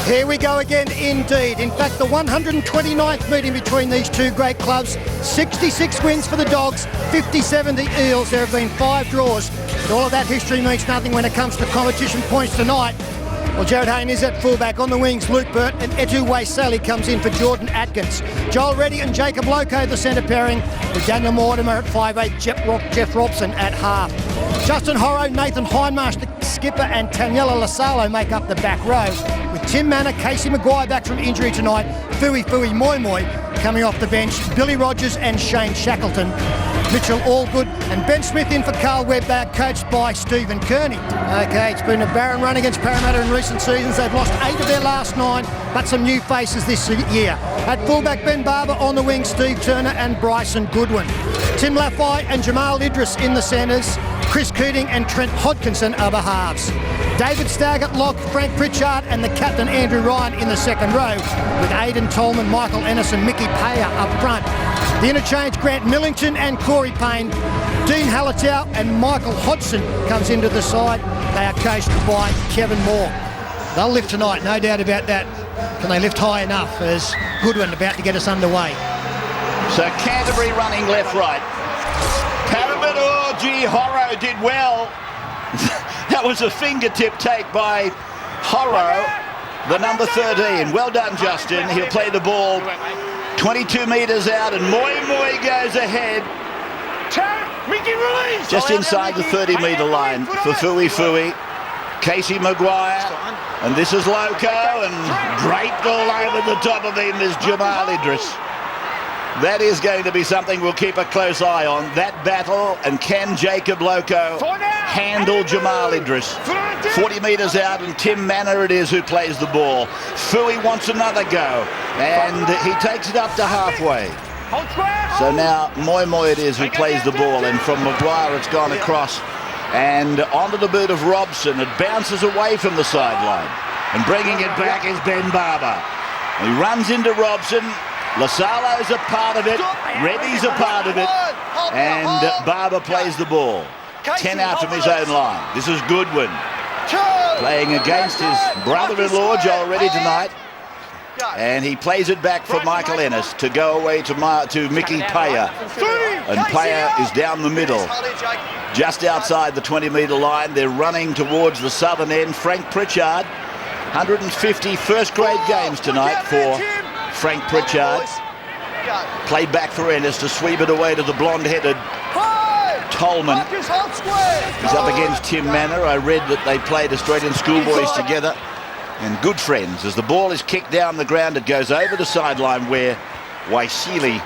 Here we go again indeed. In fact, the 129th meeting between these two great clubs. 66 wins for the Dogs, 57 the Eels. There have been 5 draws. But all of that history means nothing when it comes to competition points tonight. Well, Jared Hayne is at fullback. On the wings, Luke Burt, and Etu Waisali comes in for Jordan Atkins. Joel Reddy and Jacob Loco, the centre pairing, with Daniel Mortimer at 5'8", Jeff Robson at half. Justin Horrow, Nathan Hindmarsh, the skipper, and Taniela Lasalo make up the back row. With Tim Manor, Casey Maguire back from injury tonight, Fui Moi Moi coming off the bench, Billy Rogers and Shane Shackleton. Mitchell Allgood and Ben Smith in for Carl Webber, coached by Stephen Kearney. Okay, it's been a barren run against Parramatta in recent seasons. They've lost 8 of their last 9, but some new faces this year. At fullback, Ben Barber. On the wing, Steve Turner and Bryson Goodwin. Tim Laffey and Jamal Idris in the centres. Chris Keating and Trent Hodkinson are the halves. David Stagg at lock, Frank Pritchard and the captain Andrew Ryan in the second row, with Aidan Tolman, Michael Ennis and Mickey Payer up front. The interchange, Grant Millington and Corey Payne. Dean Hallertau and Michael Hodgson comes into the side. They are coached by Kevin Moore. They'll lift tonight, no doubt about that. Can they lift high enough as Goodwin about to get us underway? So Canterbury running left-right. Parramatta, oh gee, Horrow did well. That was a fingertip take by Horrow, the number 13. Well done, Justin. He'll play the ball 22 metres out, and Moi goes ahead. Just inside the 30-metre line for Fui. Casey Maguire, and this is Loco, and draped all over the top of him is Jamal Idris. That is going to be something we'll keep a close eye on, that battle, and can Jacob Loco handle Jamal Idris? 40 metres out, and Tim Manor it is who plays the ball. Fui wants another go, and he takes it up to halfway. So now Moi it is who plays the ball, and from Maguire it's gone across and onto the boot of Robson. It bounces away from the sideline, and bringing it back is Ben Barber. He runs into Robson. Lasalo's a part of it, Reddy's a part of it, and Barber plays the ball. 10 out from his own line. This is Goodwin playing against his brother-in-law Joel Reddy tonight, and he plays it back for Michael Ennis to go away to Mickey Payer, and Payer is down the middle, just outside the 20-metre line. They're running towards the southern end. Frank Pritchard, 150 first-grade games tonight for Frank Pritchard. Played back for Ennis to sweep it away to the blonde-headed Tolman. He's up against Tim Manor. I read that they played Australian schoolboys together, and good friends. As the ball is kicked down the ground, it goes over the sideline where Waisili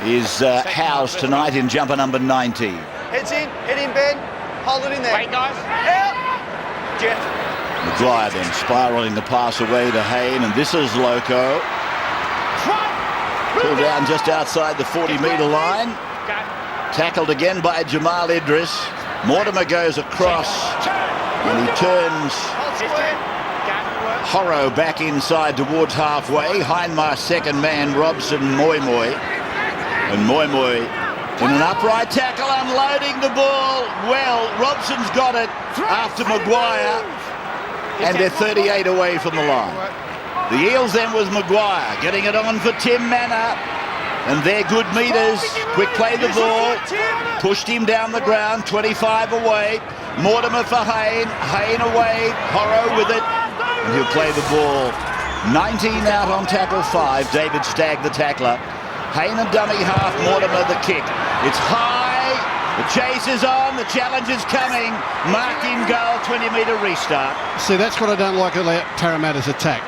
is housed tonight in jumper number 90. Head in, Ben. Hold it in there. Wait, guys. Out. Jeff. Maguire then spiralling the pass away to Hayne, and this is Loco. Pulled down just outside the 40-metre line. Tackled again by Jamal Idris. Mortimer goes across, and he turns Horrow back inside towards halfway. Hindmarsh second man, Robson Moi. And Moi in an upright tackle, unloading the ball. Well, Robson's got it after Maguire, and they're 38 away from the line. The Eels then was Maguire, getting it on for Tim Manor, and they're good meters. Quick play the ball, pushed him down the ground, 25 away. Mortimer for Hayne away, Horrow with it, and he'll play the ball. 19 out on tackle 5, David Stagg the tackler. Hayne and dummy half, Mortimer the kick. It's high, the chase is on, the challenge is coming. Marked in goal, 20-metre restart. See, that's what I don't like about Parramatta's attack.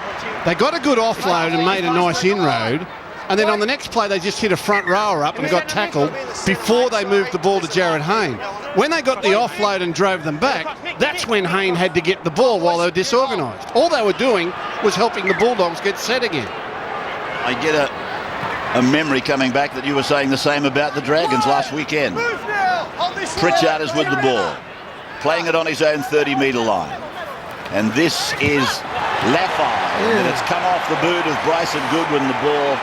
They got a good offload and made a nice inroad, and then on the next play they just hit a front rower up and got tackled before they moved the ball to Jared Hayne. When they got the offload and drove them back, that's when Hayne had to get the ball while they were disorganised. All they were doing was helping the Bulldogs get set again. I get a memory coming back that you were saying the same about the Dragons last weekend. Pritchard is with the ball, playing it on his own 30-metre line. And this is Laffey, and it's come off the boot of Bryson Goodwin, the ball.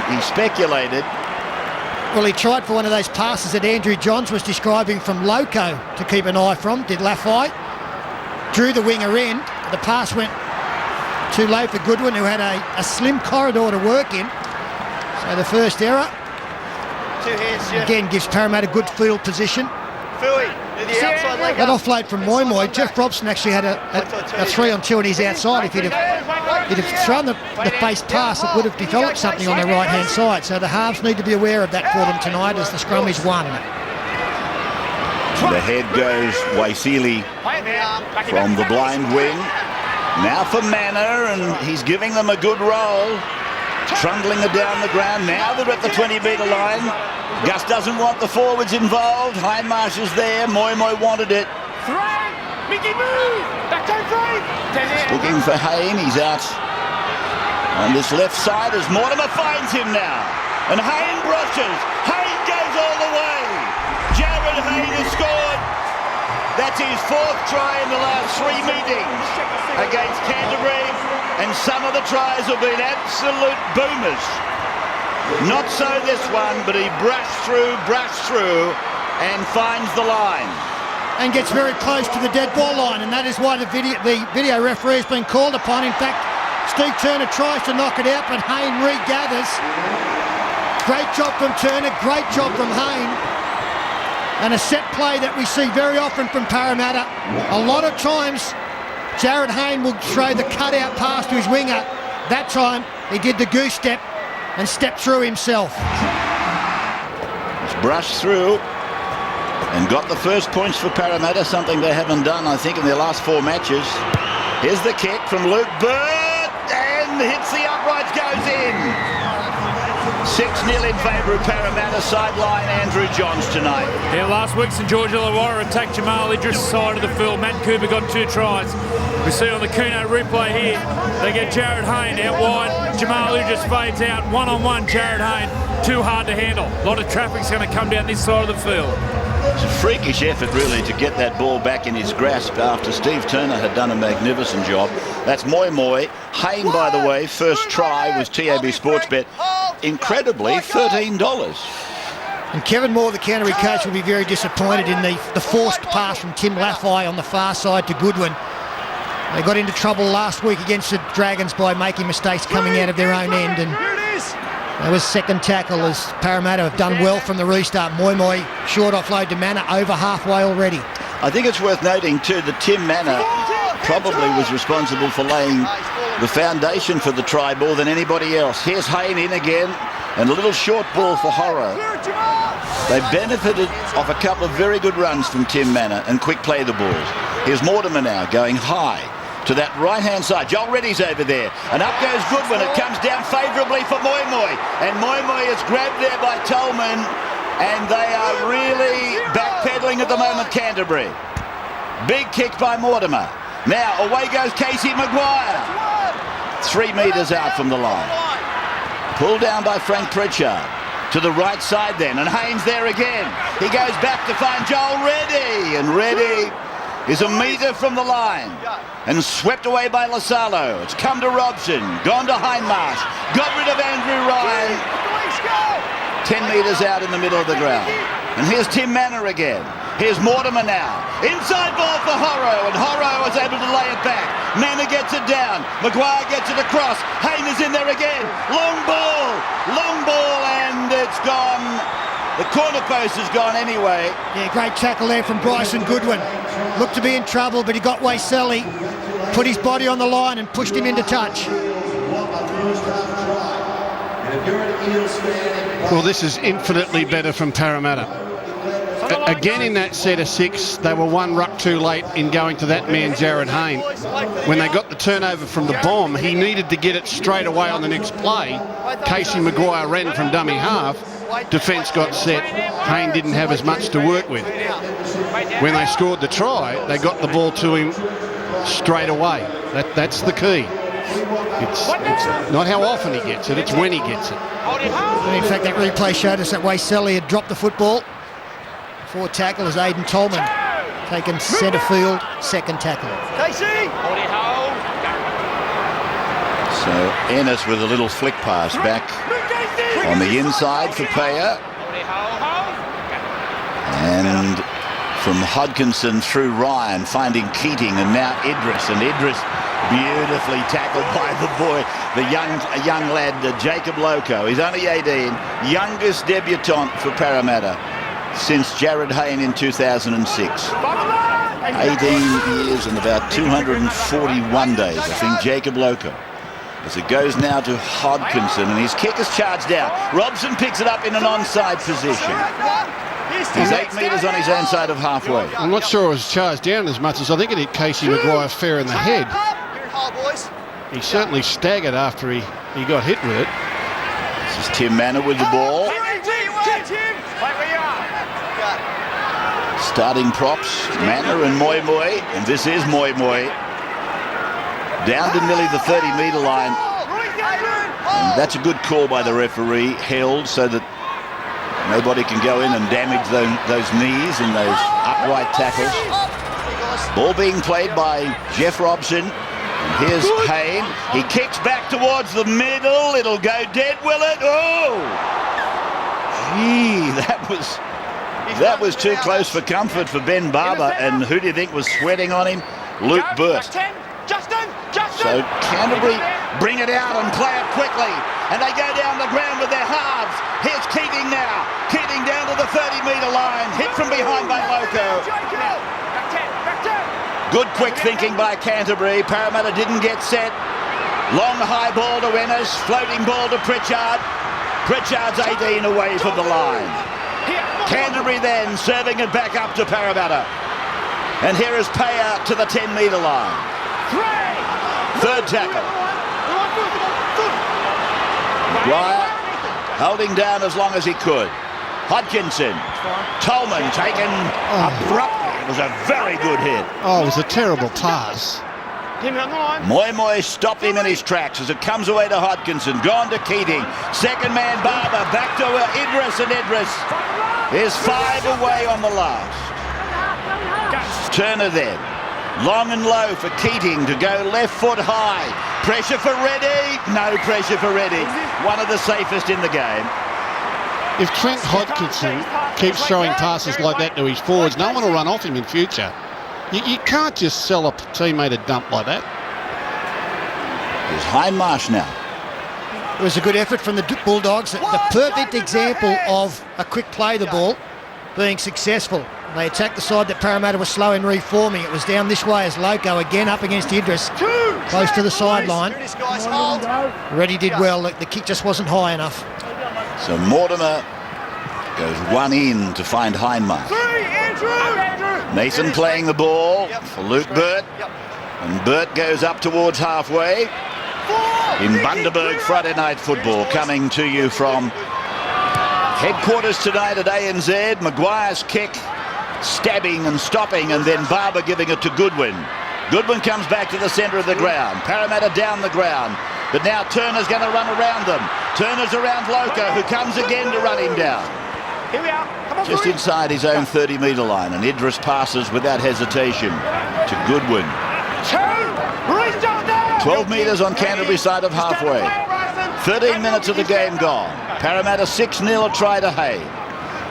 He speculated. Well, he tried for one of those passes that Andrew Johns was describing from Loco to keep an eye from, did Laffey. Drew the winger in, the pass went Too low for Goodwin, who had a slim corridor to work in. So the first error. 2 hands, Jeff. Again, gives Parramatta good field position. Philly, do the outside leg That up. offload from Moy. Jeff Robson actually had a 3-on-2 and he's outside. If he'd have thrown the face pass, it would have developed something on the right-hand side. So the halves need to be aware of that for them tonight as the scrum is won. The head goes Waisili from the blind wing. Now for Manor, and he's giving them a good roll. Trundling it down the ground. Now they're at the 20-metre line. Gus doesn't want the forwards involved. Hindmarsh is there. Moy wanted it. Mickey move! Back to three! Looking for Hayne. He's out on this left side as Mortimer finds him now. And Hayne brushes. Hayne goes all the way. Jared Hayne has scored. That's his 4th try in the last 3 meetings against Canterbury. And some of the tries have been absolute boomers. Not so this one, but he brushed through, and finds the line. And gets very close to the dead ball line, and that is why the video referee has been called upon. In fact, Steve Turner tries to knock it out, but Hayne regathers. Great job from Turner, great job from Hayne. And a set play that we see very often from Parramatta. A lot of times, Jared Hayne will throw the cutout pass to his winger. That time, he did the goose step and stepped through himself. He's brushed through and got the first points for Parramatta, something they haven't done, I think, in their last 4 matches. Here's the kick from Luke Bird, and hits the uprights, goes in. 6-0 in favour of Parramatta. Sideline Andrew Johns tonight. Yeah, last week St George Illawarra attacked Jamal Idris' side of the field. Matt Cooper got 2 tries. We see on the Kuno replay here, they get Jared Hayne out wide. Jamal Idris fades out. 1-on-1, Jared Hayne. Too hard to handle. A lot of traffic's going to come down this side of the field. It's a freakish effort, really, to get that ball back in his grasp after Steve Turner had done a magnificent job. That's Moy. Hayne, by the way, first try was TAB Sportsbet. Incredibly, $13. And Kevin Moore, the Canterbury coach, will be very disappointed in the forced pass from Tim Laffey on the far side to Goodwin. They got into trouble last week against the Dragons by making mistakes coming out of their own end, and that was second tackle as Parramatta have done well from the restart. Moy, short offload to Manor, over halfway already. I think it's worth noting too that Tim Manor probably was responsible for laying the foundation for the try more than anybody else. Here's Hayne in again, and a little short ball for Horror. They benefited off a couple of very good runs from Tim Manor and quick play the balls. Here's Mortimer now going high to that right-hand side. Joel Reddy's over there, and up goes Goodwin. It comes down favourably for Moy, and Moy is grabbed there by Tolman, and they are really backpedaling at the moment, Canterbury. Big kick by Mortimer. Now away goes Casey Maguire. 3 metres out from the line. Pulled down by Frank Pritchard. To the right side then, and Haynes there again. He goes back to find Joel Reddy, and Reddy is a metre from the line and swept away by Lasalo. It's come to Robson, gone to Hindmarsh, got rid of Andrew Ryan. 10 metres out in the middle of the ground. And here's Tim Manor again. Here's Mortimer now. Inside ball for Horro, and Horro is able to lay it back. Manor gets it down. Maguire gets it across. Hayne is in there again. Long ball, and it's gone. The corner post is gone anyway. Yeah, great tackle there from Bryson Goodwin. Looked to be in trouble, but he got Waiseli, put his body on the line and pushed him into touch. Well, this is infinitely better from Parramatta. Again, in that set of 6, they were 1 ruck too late in going to that man, Jared Hayne. When they got the turnover from the bomb, he needed to get it straight away on the next play. Casey Maguire ran from dummy half. Defence got set. Hayne didn't have as much to work with. When they scored the try, they got the ball to him straight away. That's the key. It's not how often he gets it, it's when he gets it. And in fact, that replay showed us that Waiseli had dropped the football. 4 tackle as Aidan Tolman taken centre field, second tackle. So Ennis with a little flick pass back on the inside for Payer. And from Hodkinson through Ryan, finding Keating, and now Idris. And Idris Beautifully tackled by the boy, a young lad, Jacob Loco. He's only 18, youngest debutant for Parramatta since Jared Hayne in 2006. 18 years and about 241 days, I think, Jacob Loco. As it goes now to Hodkinson, and his kick is charged out. Robson picks it up in an onside position. He's 8 metres on his own side of halfway. I'm not sure it was charged down as much as I think it hit Casey Maguire fair in the head. He certainly staggered after he got hit with it. This is Tim Manor with the ball. Starting props, Manor and Moi Moi, and this is Moi Moi. Down to nearly the 30-metre line. And that's a good call by the referee, held so that nobody can go in and damage those knees and those upright tackles. Ball being played by Jeff Robson. And here's Hayne. He kicks back towards the middle. It'll go dead, will it? Oh! Gee, that was too close for comfort for Ben Barber. And who do you think was sweating on him? Luke Burt. So Canterbury bring it out and play it quickly. And they go down the ground with their halves. Here's Keating now. Keating down to the 30-metre line. Hit from behind by Loco. Good quick thinking by Canterbury. Parramatta didn't get set. Long high ball to ENNIS. Floating ball to Pritchard. Pritchard's 18 away from the line. Canterbury then serving it back up to Parramatta. And here is Payer to the 10-metre line. Third tackle. Maguire holding down as long as he could. Hodkinson. Tolman taken abruptly. It was a very good hit. Oh, it was a terrible pass. Moi Moi stopped him in his tracks as it comes away to Hodkinson. Gone to Keating. Second man Barber. Back to Idris, and Idris is 5 away on the last. Turner then. Long and low for Keating to go left foot high. Pressure for Reddy. No pressure for Reddy. One of the safest in the game. If Trent Hodkinson keeps throwing passes like that to his forwards, no one will run off him in future. You can't just sell a teammate a dump like that. Here's Hindmarsh now. It was a good effort from the Bulldogs. The perfect example of a quick play the ball being successful. They attacked the side that Parramatta was slow in reforming. It was down this way as Loco again up against Idris, close to the sideline. Reddy did well. The kick just wasn't high enough. So Mortimer goes one in to find Hindmarsh. Nathan playing the ball for Luke Burt. And Burt goes up towards halfway. In Bundaberg Friday Night Football, coming to you from headquarters tonight at ANZ. Maguire's kick, stabbing and stopping, and then Barber giving it to Goodwin. Goodwin comes back to the centre of the ground. Parramatta down the ground. But now Turner's going to run around them. Turner's around Loco, who comes again to run him down. Here we are. Come on, Just inside his own 30-metre line, and Idris passes without hesitation to Goodwin. 12 metres on Canterbury side of halfway. 13 minutes of the game gone. Parramatta 6-0 a try to Hay.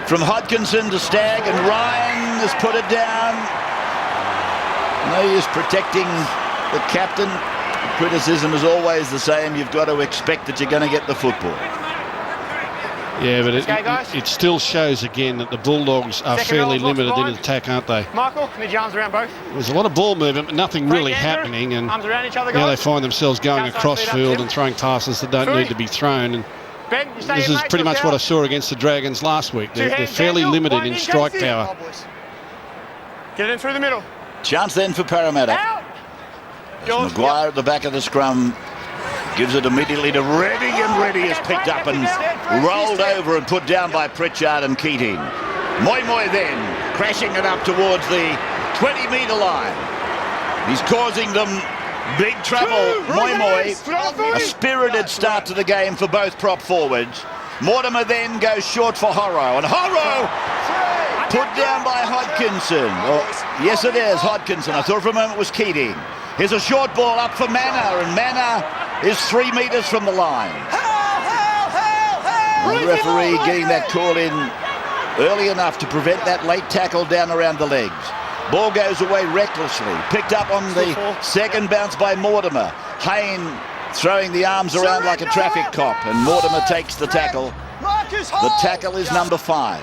From Hodkinson to Stagg, and Ryan has put it down. No use protecting the captain. The criticism is always the same. You've got to expect that you're going to get the football. Yeah, but it still shows again that the Bulldogs are fairly limited in attack, aren't they? Michael, need your arms around both. There's a lot of ball movement, but nothing really happening, and arms around each other, now they guys. find themselves going across field and throwing passes that don't need to be thrown. And Ben, you stay this in, is mate, pretty look much what I out. saw against the Dragons last week. They're hands, fairly Daniel. limited One in in, strike Casey. power. Get it in through the middle. Chance then for Parramatta. Out. As Maguire at the back of the scrum gives it immediately to Reddy, and Reddy is picked up and rolled over and put down by Pritchard and Keating. Moi Moi then crashing it up towards the 20-metre line. He's causing them big trouble. Moi Moi, a spirited start to the game for both prop forwards. Mortimer then goes short for Horrow, and Horrow put down by Hodkinson. Yes, it is Hodkinson. I thought for a moment it was Keating. Here's a short ball up for Manor, and Manor is 3 metres from the line. The referee getting that call in early enough to prevent that late tackle down around the legs. Ball goes away recklessly. Picked up on the second bounce by Mortimer. Hayne throwing the arms around like a traffic cop, and Mortimer takes the tackle. The tackle is number 5.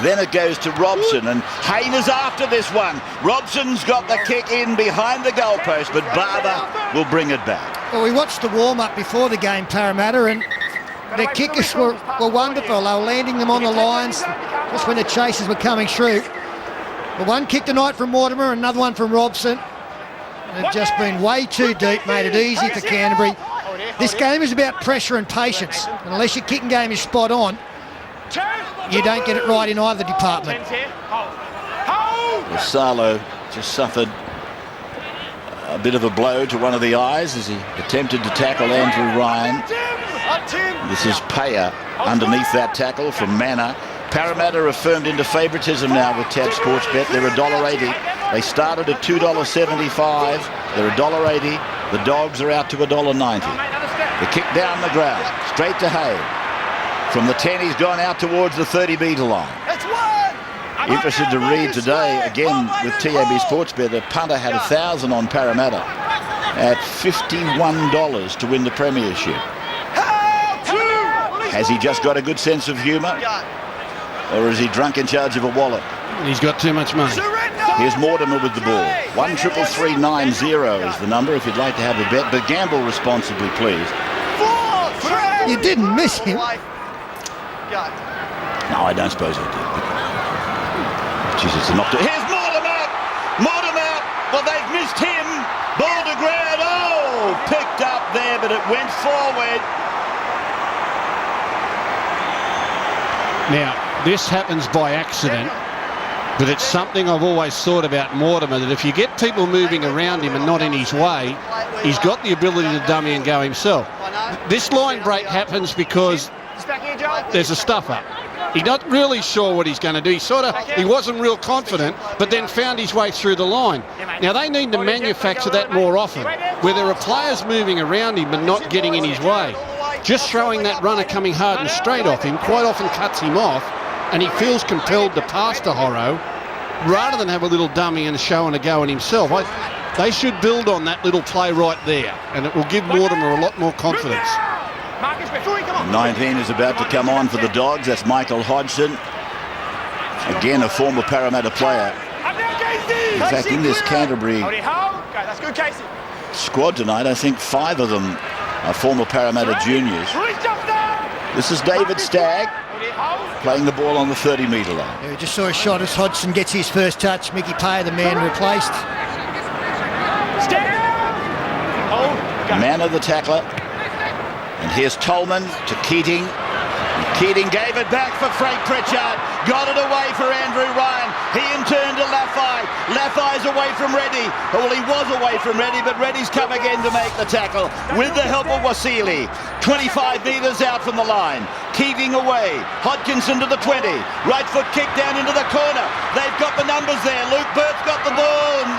Then it goes to Robson, and Hayne is after this one. Robson's got the kick in behind the goalpost, but Barber will bring it back. Well, we watched the warm-up before the game, Parramatta, and their kickers were wonderful. They were landing them on the lines just when the chasers were coming through. The one kick tonight from Mortimer, another one from Robson. They've just been way too deep, made it easy for Canterbury. This game is about pressure and patience. And unless your kicking game is spot on, you don't get it right in either department. Salo just suffered a bit of a blow to one of the eyes as he attempted to tackle Andrew Ryan. This is Payer underneath that tackle from Manor. Parramatta are firmed into favouritism now with Tab Sportsbet. They're $1.80. They started at $2.75. They're $1.80. The Dogs are out to $1.90. The kick down the ground, straight to Hay. From the 10, he's gone out towards the 30-metre line. Interested to read today, again with TAB Sportsbet, the punter had 1,000 on Parramatta at $51 to win the premiership. Has he just got a good sense of humour? Or is he drunk in charge of a wallet? He's got too much money. Here's Mortimer with the ball. 13390 is the number if you'd like to have a bet, but gamble responsibly, please. You didn't miss him. No, I don't suppose I did. Jesus, they're knocked it. Here's Mortimer! Mortimer! Well, they've missed him. Ball to ground. Oh, picked up there, but it went forward. Now, this happens by accident, but it's something I've always thought about Mortimer, that if you get people moving around him and not in his way, he's got the ability to dummy and go himself. This line break happens because there's a stuff up. He's not really sure what he's going to do. He wasn't real confident, but then found his way through the line. Now, they need to manufacture that more often, where there are players moving around him but not getting in his way. Just throwing that runner coming hard and straight off him quite often cuts him off, and he feels compelled to pass to Horro rather than have a little dummy and a show and a go on himself. They should build on that little play right there, and it will give Mortimer a lot more confidence. 19 is about to come on for the Dogs. That's Michael Hodgson. Again, a former Parramatta player. In fact, in this Canterbury squad tonight, I think 5 of them are former Parramatta juniors. This is David Stagg playing the ball on the 30-metre line. Yeah, we just saw a shot as Hodgson gets his first touch. Mickey Payer, the man replaced. Manor, the tackler. And here's Tolman to Keating. And Keating gave it back for Frank Pritchard. Got it away for Andrew Ryan. He in turn to Laffey. Laffey's away from Reddy. Well, he was away from Reddy, but Reddy's come again to make the tackle with the help of Wasili. 25 metres out from the line. Keating away. Hodkinson to the 20. Right foot kick down into the corner. They've got the numbers there. Luke Burt's got the ball. And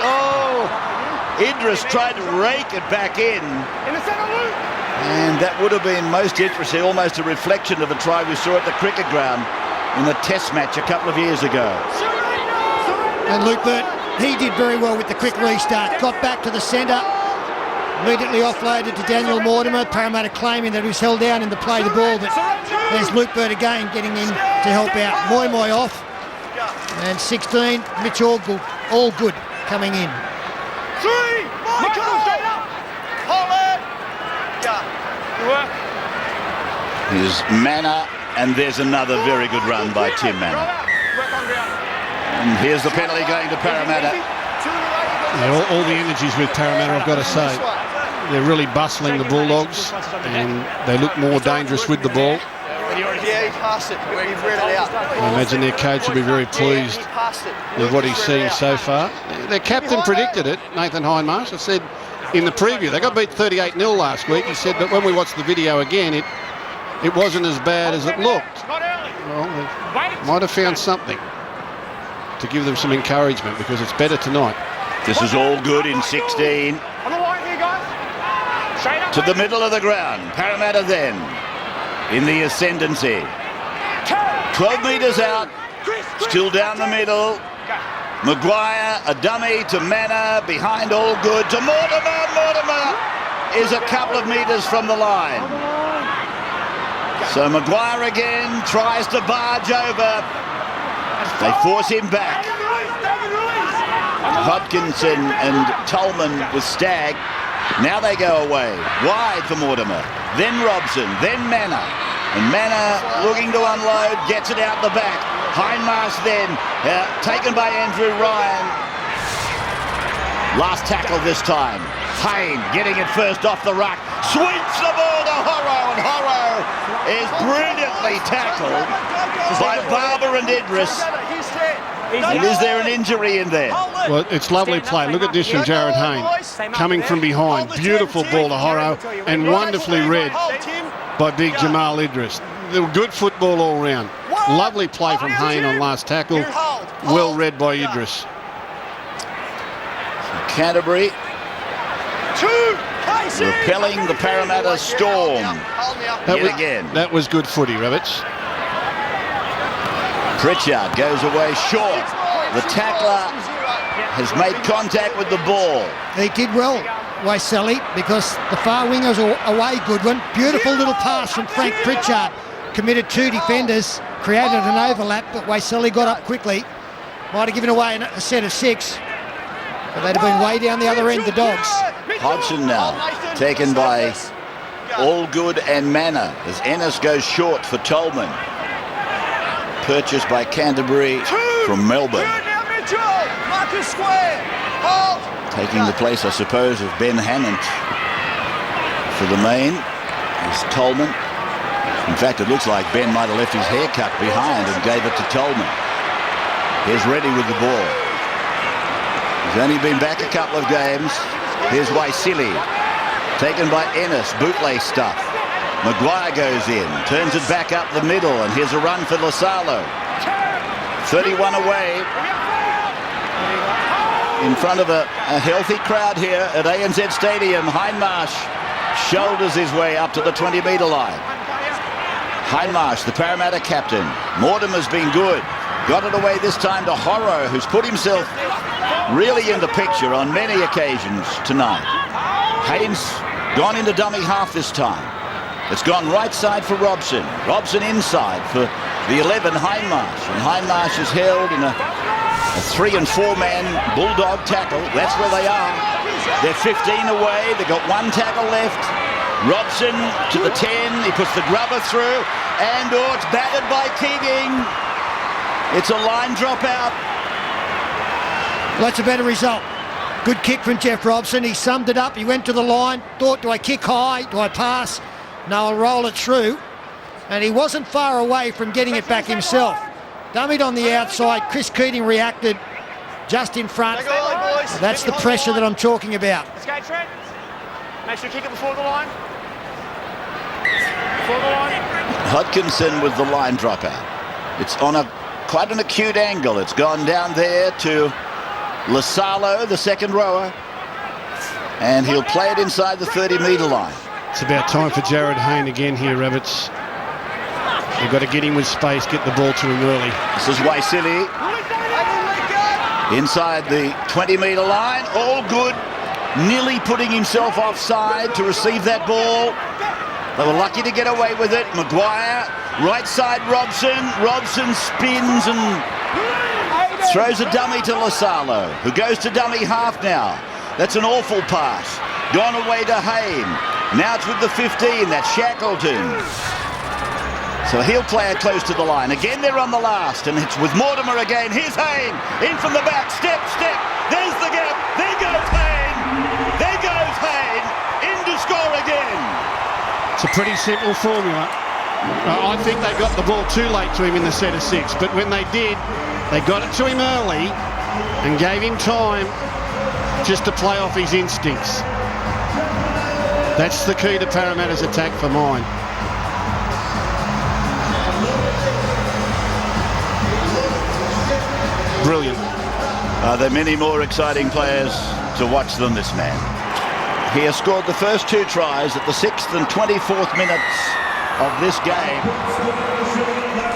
Idris tried to rake it back in. In the centre, Luke. And that would have been most interesting, almost a reflection of a try we saw at the cricket ground in the test match a couple of years ago. And Luke Burt, he did very well with the quick restart. Got back to the centre, immediately offloaded to Daniel Mortimer. Parramatta claiming that he was held down in the play the ball, but there's Luke Burt again getting in to help out. Moi off. And 16, Mitch all good coming in. 3, Michael, straight up. Hold it. Here's Manor, and there's another very good run by Tim Manor. And here's the penalty going to Parramatta. Yeah, all the energies with Parramatta, I've got to say. They're really bustling the Bulldogs, and they look more dangerous with the ball. Yeah, he passed it. He read it out. I imagine their coach will be very pleased with what he's seeing so far. Their captain predicted it, Nathan Hindmarsh. I said in the preview, they got beat 38-0 last week. He said that when we watched the video again, it wasn't as bad as it looked. Well, they might have found something to give them some encouragement, because it's better tonight. This is all good in 16. To the middle of the ground. Parramatta then in the ascendancy. 12 metres out. Still down the middle. Maguire, a dummy to Manor, behind all good to Mortimer. Mortimer is a couple of metres from the line. So Maguire again tries to barge over. They force him back. Hodkinson and Tolman with Stagg. Now they go away. Wide for Mortimer. Then Robson. Then Manor. And Manor looking to unload. Gets it out the back. Hindmarsh then. Taken by Andrew Ryan. Last tackle this time. Hayne getting it first off the ruck. Sweeps the ball to Horro. And Horro is brilliantly tackled by Barber and Idris. And is there an injury in there? Well, it's lovely play. Look at this from Jared Hayne. Coming from behind. Beautiful ball to Horro and wonderfully read by big Jamal Idris. Good football all round. Lovely play from Hayne on last tackle. Well read by Idris. Canterbury repelling the Parramatta Storm again. That was good footy, Rabbits. Pritchard goes away short. The tackler has made contact with the ball. He did well, Waiselli, because the far winger's away, Goodwin. Beautiful little pass from Frank Pritchard. Committed 2 defenders, created an overlap, but Waiselli got up quickly. Might have given away a set of 6. But they'd have been way down the other end, the Dogs. Hodgson now, taken by Allgood and Manor, as Ennis goes short for Tolman. Purchased by Canterbury from Melbourne. Taking the place, I suppose, of Ben Hannant for the main is Tolman. In fact, it looks like Ben might have left his hair cut behind and gave it to Tolman. Here's Reddy with the ball. He's only been back a couple of games. Here's Waisili, taken by Ennis, bootleg stuff. Maguire goes in, turns it back up the middle, and here's a run for Lasalo. 31 away. In front of a healthy crowd here at ANZ Stadium. Hindmarsh shoulders his way up to the 20-metre line. Hindmarsh, the Parramatta captain. Mortimer's been good. Got it away this time to Horro, who's put himself really in the picture on many occasions tonight. Haynes gone into dummy half this time. It's gone right side for Robson. Robson inside for the 11, Hindmarsh. And Hindmarsh is held in a 3- and 4-man bulldog tackle. That's where they are. They're 15 away. They've got 1 tackle left. Robson to the 10. He puts the grubber through. And it's battered by Keating. It's a line dropout. Well, that's a better result. Good kick from Jeff Robson. He summed it up. He went to the line. Thought, do I kick high? Do I pass? No, I'll roll it through. And he wasn't far away from getting it back himself. Dummied on the outside. Chris Keating reacted just in front. That's the pressure that I'm talking about. Let's go, Trent. Make sure you kick it before the line. Before the line. Hodkinson with the line dropout. It's on quite an acute angle. It's gone down there to Lasalo, the second rower. And he'll play it inside the 30-metre line. It's about time for Jared Hayne again here, Rabbits. They've got to get him with space, get the ball to him early. This is Waisili. Inside the 20-metre line. All good. Nearly putting himself offside to receive that ball. They were lucky to get away with it. Maguire, right side Robson. Robson spins and throws a dummy to Lasalo, who goes to dummy half now. That's an awful pass. Gone away to Hayne. Now it's with the 15, that's Shackleton. So he'll play it close to the line. Again, they're on the last, and it's with Mortimer again. Here's Hayne, in from the back, step. There's the gap, there goes Hayne. There goes Hayne, in to score again. It's a pretty simple formula. I think they got the ball too late to him in the set of 6, but when they did, they got it to him early and gave him time just to play off his instincts. That's the key to Parramatta's attack for mine. Brilliant. Are there many more exciting players to watch than this man? He has scored the first 2 tries at the 6th and 24th minutes of this game.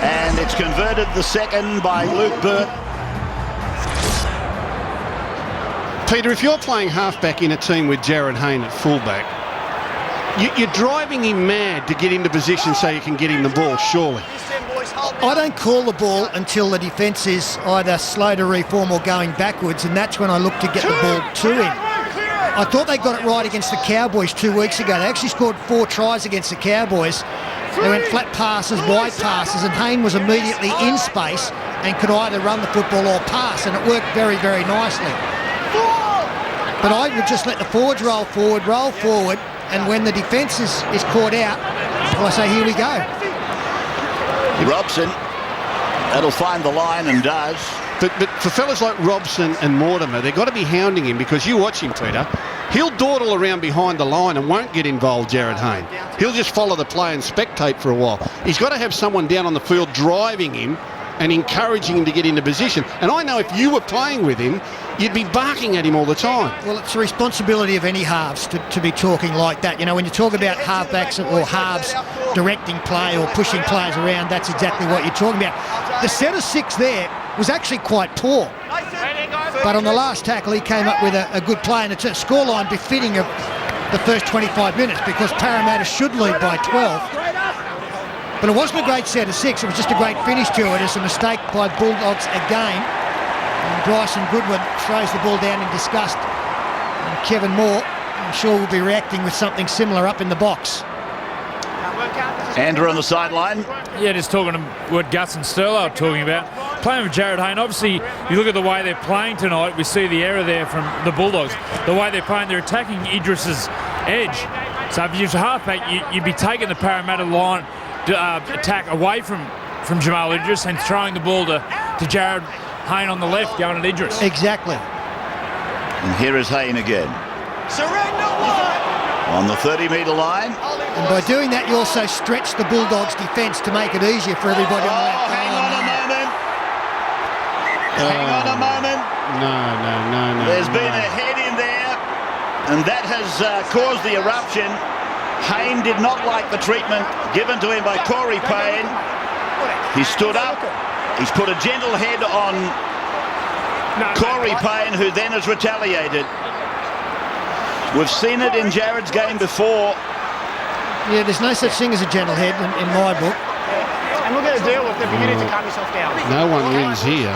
And it's converted the second by Luke Burt. Peter, if you're playing halfback in a team with Jared Hayne at fullback, you're driving him mad to get into position so you can get him the ball, surely. I don't call the ball until the defence is either slow to reform or going backwards, and that's when I look to get the ball to him. I thought they got it right against the Cowboys 2 weeks ago. They actually scored 4 tries against the Cowboys. They went flat passes, wide passes, and Hayne was immediately in space and could either run the football or pass, and it worked very, very nicely. But I would just let the forwards roll forward, and when the defence is caught out, I say, here we go. Robson, that'll find the line and does. But for fellas like Robson and Mortimer, they've got to be hounding him, because you watch him, Peter. He'll dawdle around behind the line and won't get involved, Jared Hayne. He'll just follow the play and spectate for a while. He's got to have someone down on the field driving him and encouraging him to get into position. And I know if you were playing with him, you'd be barking at him all the time. Well, it's the responsibility of any halves to be talking like that. You know, when you talk about halfbacks or halves directing play or pushing players around, that's exactly what you're talking about. The set of 6 there was actually quite poor. But on the last tackle, he came up with a good play, and it's a scoreline befitting of the first 25 minutes, because Parramatta should lead by 12. But it wasn't a great set of 6, it was just a great finish to it. It's a mistake by Bulldogs again. And Bryson Goodwin throws the ball down in disgust. And Kevin Moore, I'm sure, will be reacting with something similar up in the box. Andrew on the sideline. Yeah, just talking to what Gus and Sterlo are talking about. Playing with Jared Hayne, obviously, you look at the way they're playing tonight, we see the error there from the Bulldogs. The way they're playing, they're attacking Idris's edge. So if you're a halfback, you'd be taking the Parramatta line attack away from Jamal Idris and throwing the ball to Jared Hayne on the left, going at Idris. Exactly. And here is Hayne again. Surrender line! On the 30-metre line. And by doing that, you also stretch the Bulldogs' defence to make it easier for everybody on the left. Hang on a moment. Hang on a moment. No. There's been a head in there, and that has caused the eruption. Hayne did not like the treatment given to him by Corey Payne. He stood up. He's put a gentle head on Corey Payne, who then has retaliated. We've seen it in Jared's game before. Yeah, there's no such thing as a gentle head in my book. And we're going to deal with it. Beginning to calm yourself down. No one wins here.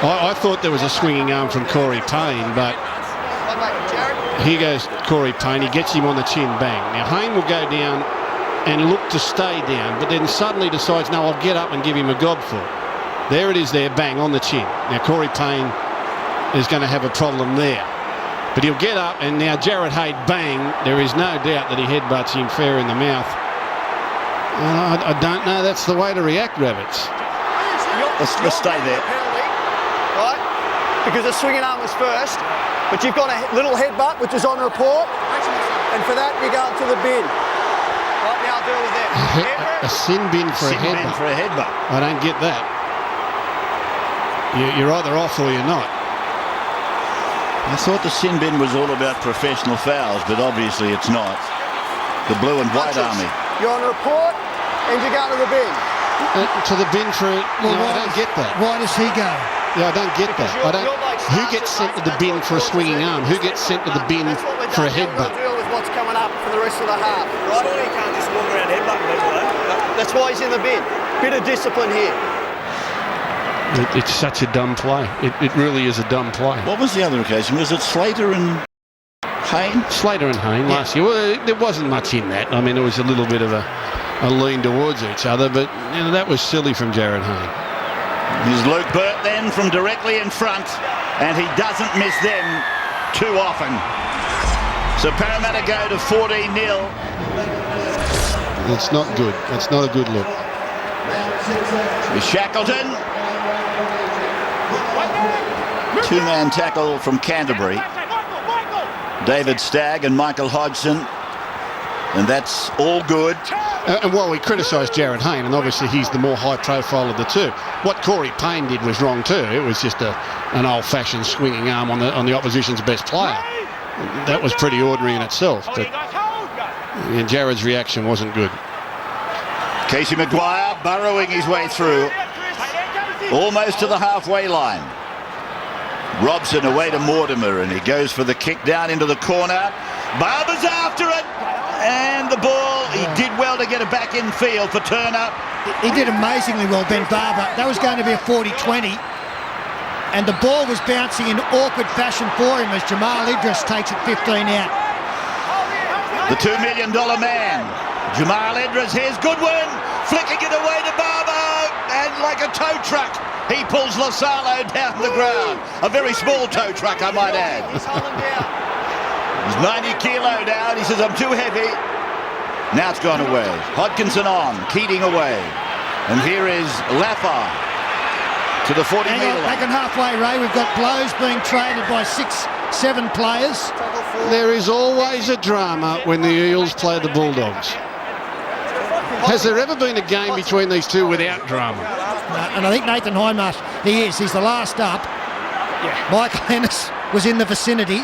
I thought there was a swinging arm from Corey Payne, but here goes Corey Payne. He gets him on the chin, bang. Now Hayne will go down and look to stay down, but then suddenly decides, no, I'll get up and give him a gobful. There it is there, bang, on the chin. Now Corey Payne is going to have a problem there. But he'll get up, and now Jared Hayne, bang. There is no doubt that he headbutts him fair in the mouth. I don't know that's the way to react, Rabbits. Let's stay there. Right? Because the swinging arm was first, but you've got a little headbutt, which is on report, and for that, you go up to the bin. Right, now I'll deal with that. A sin bin for a headbutt. I don't get that. You're either off or you're not. I thought the sin bin was all about professional fouls, but obviously it's not. The blue and white army. You're on report, and you go to the bin. To the bin for... Well, I don't get that. Why does he go? Yeah, I don't get that. Who gets sent to the bin for a swinging arm? Who gets sent to the bin for a headbutt? Deal with what's coming up for the rest of the half. Right? Surely you can't just walk around headbutting people, though. That's why he's in the bin. Bit of discipline here. It's such a dumb play. It really is a dumb play. What was the other occasion? Was it Slater and Hayne? Slater and Hayne last year. Well, there wasn't much in that. I mean, it was a little bit of a lean towards each other, but that was silly from Jared Hayne. Here's Luke Burt then from directly in front, and he doesn't miss them too often. So Parramatta go to 14-0. It's not good. That's not a good look. With Shackleton. Two-man tackle from Canterbury. David Stagg and Michael Hodgson. And that's all good. And while we criticise Jared Hayne, and obviously he's the more high profile of the two, what Corey Payne did was wrong too. It was just an old-fashioned swinging arm on the opposition's best player. That was pretty ordinary in itself. But and Jared's reaction wasn't good. Casey Maguire burrowing his way through. Almost to the halfway line. Robson away to Mortimer, and he goes for the kick down into the corner. Barber's after it, and the ball, he did well to get it back in field for Turner. He did amazingly well, Ben Barber. That was going to be a 40-20, and the ball was bouncing in awkward fashion for him as Jamal Idris takes it 15 out. The $2 million man, Jamal Idris. Here's Goodwin, flicking it away to Barber, and like a tow truck, he pulls Lasalo down the ground. A very small tow truck, I might add. He's holding down. He's 90 kilo down. He says, I'm too heavy. Now it's gone away. Hodkinson on, Keating away. And here is Lafar to the 40-metre line. Back and halfway, Ray, we've got blows being traded by 6-7 players. There is always a drama when the Eels play the Bulldogs. Has there ever been a game between these two without drama? And I think Nathan Hindmarsh, he's the last up. Michael Ennis was in the vicinity.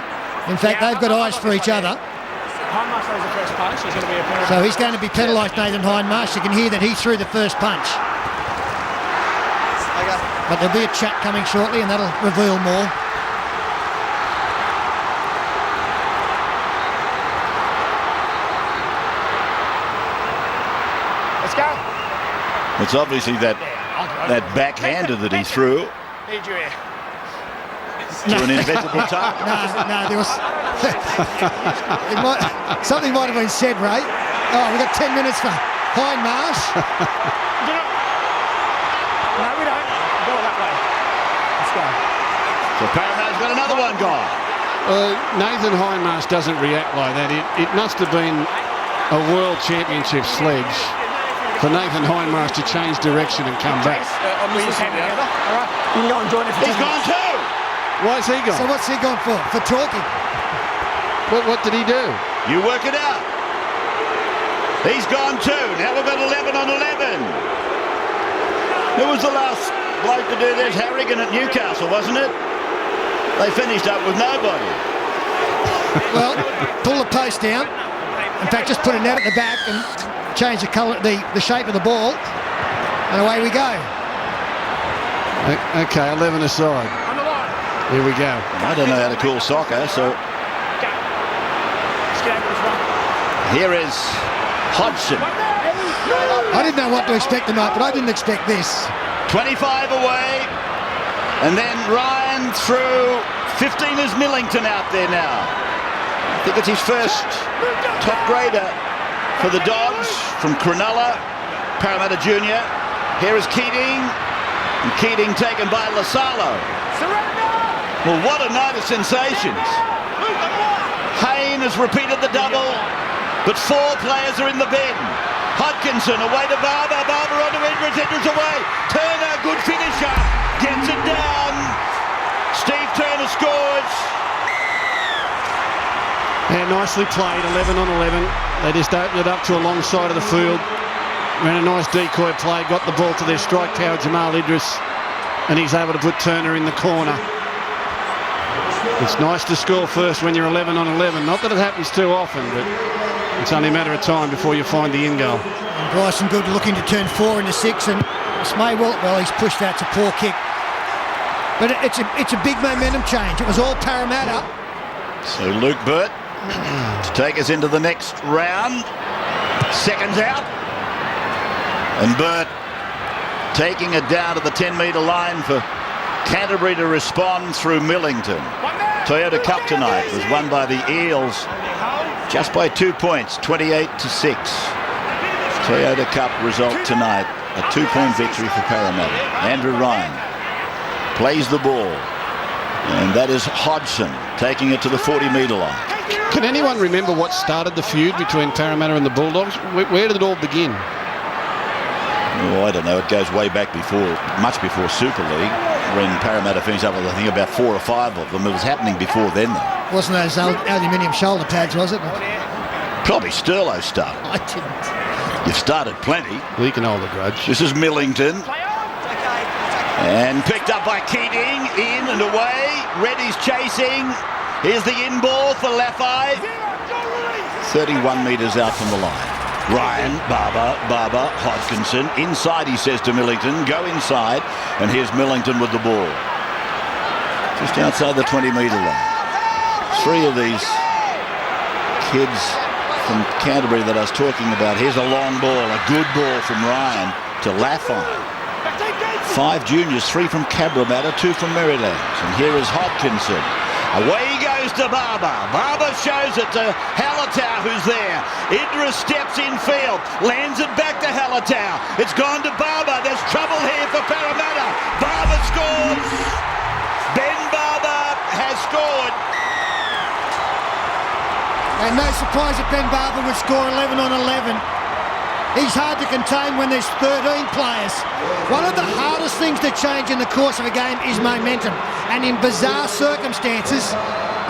In fact, they've got eyes for each other. So he's going to be penalised, Nathan Hindmarsh. You can hear that he threw the first punch. But there'll be a chat coming shortly, and that'll reveal more. Let's go. It's obviously that backhander that he threw to an invisible target. No, there was... something might have been said, Ray. Oh, we've got 10 minutes for Hindmarsh. No, we don't. Go that way. Let's go. So Parramatta's got another one gone. Nathan Hindmarsh doesn't react like that. It must have been a World Championship sledge for Nathan Hindmarsh to change direction and come back. All right. You can go and join it. He's gone too. Why has he gone? So what's he gone for? For talking? What did he do? You work it out. He's gone too. Now we've got 11 on 11. Who was the last bloke to do this? Harrigan at Newcastle, wasn't it? They finished up with nobody. Well, pull the post down. In fact, just put a net at the back and change the colour, the shape of the ball, and away we go. Okay, 11 aside. Here we go. I don't know how to call soccer, so here is Hodgson. I didn't know what to expect tonight, but I didn't expect this. 25 away, and then Ryan through 15 is Millington out there now. I think it's his first top grader for the Dogs from Cronulla, Parramatta Junior. Here is Keating, and Keating taken by Lasalo. Well, what a night of sensations. Hayne has repeated the double, but 4 players are in the bin. Hodkinson away to Barber, Barber onto Idris, Idris away. Turner, good finisher, gets it down. Steve Turner scores. Yeah, nicely played, 11 on 11. They just opened it up to a long side of the field. Ran a nice decoy play, got the ball to their strike tower, Jamal Idris, and he's able to put Turner in the corner. It's nice to score first when you're 11 on 11. Not that it happens too often, but it's only a matter of time before you find the in goal. And Bryson Good looking to turn 4 into 6, and Smaywell, well, he's pushed that. It's a poor kick. But it's a big momentum change. It was all Parramatta. So Luke Burt to take us into the next round. Seconds out. And Burt taking it down to the 10-metre line for Canterbury to respond through Millington. Toyota Cup tonight was won by the EELS just by 2 points, 28-6. Toyota Cup result tonight, a 2-point victory for Parramatta. Andrew Ryan plays the ball, and that is Hodgson taking it to the 40-metre line. Can anyone remember what started the feud between Parramatta and the Bulldogs? Where did it all begin? Oh, I don't know. It goes way back much before Super League, when Parramatta finished up with, I think, about 4 or 5 of them. It was happening before then, though. Wasn't those aluminium shoulder pads, was it? Probably Sterlo started. I didn't. You've started plenty. We can hold a grudge. This is Millington. And picked up by Keating, in and away. Reddy's chasing. Here's the in ball for Lafai. 31 metres out from the line. Ryan, Barber, Hodkinson. Inside, he says to Millington, go inside. And here's Millington with the ball. Just outside the 20-metre line. 3 of these kids from Canterbury that I was talking about. Here's a long ball, a good ball from Ryan to Lafayette. 5 juniors, 3 from Parramatta, 2 from Marylands. And here is Hodkinson. Away he goes to Barber. Barber shows it to Hallertau, who's there. Idris steps in field, lands it back to Hallertau. It's gone to Barber. There's trouble here for Parramatta. Barber scores. Ben Barber has scored. And no surprise that Ben Barber would score 11 on 11. He's hard to contain when there's 13 players. One of the hardest things to change in the course of a game is momentum. And in bizarre circumstances,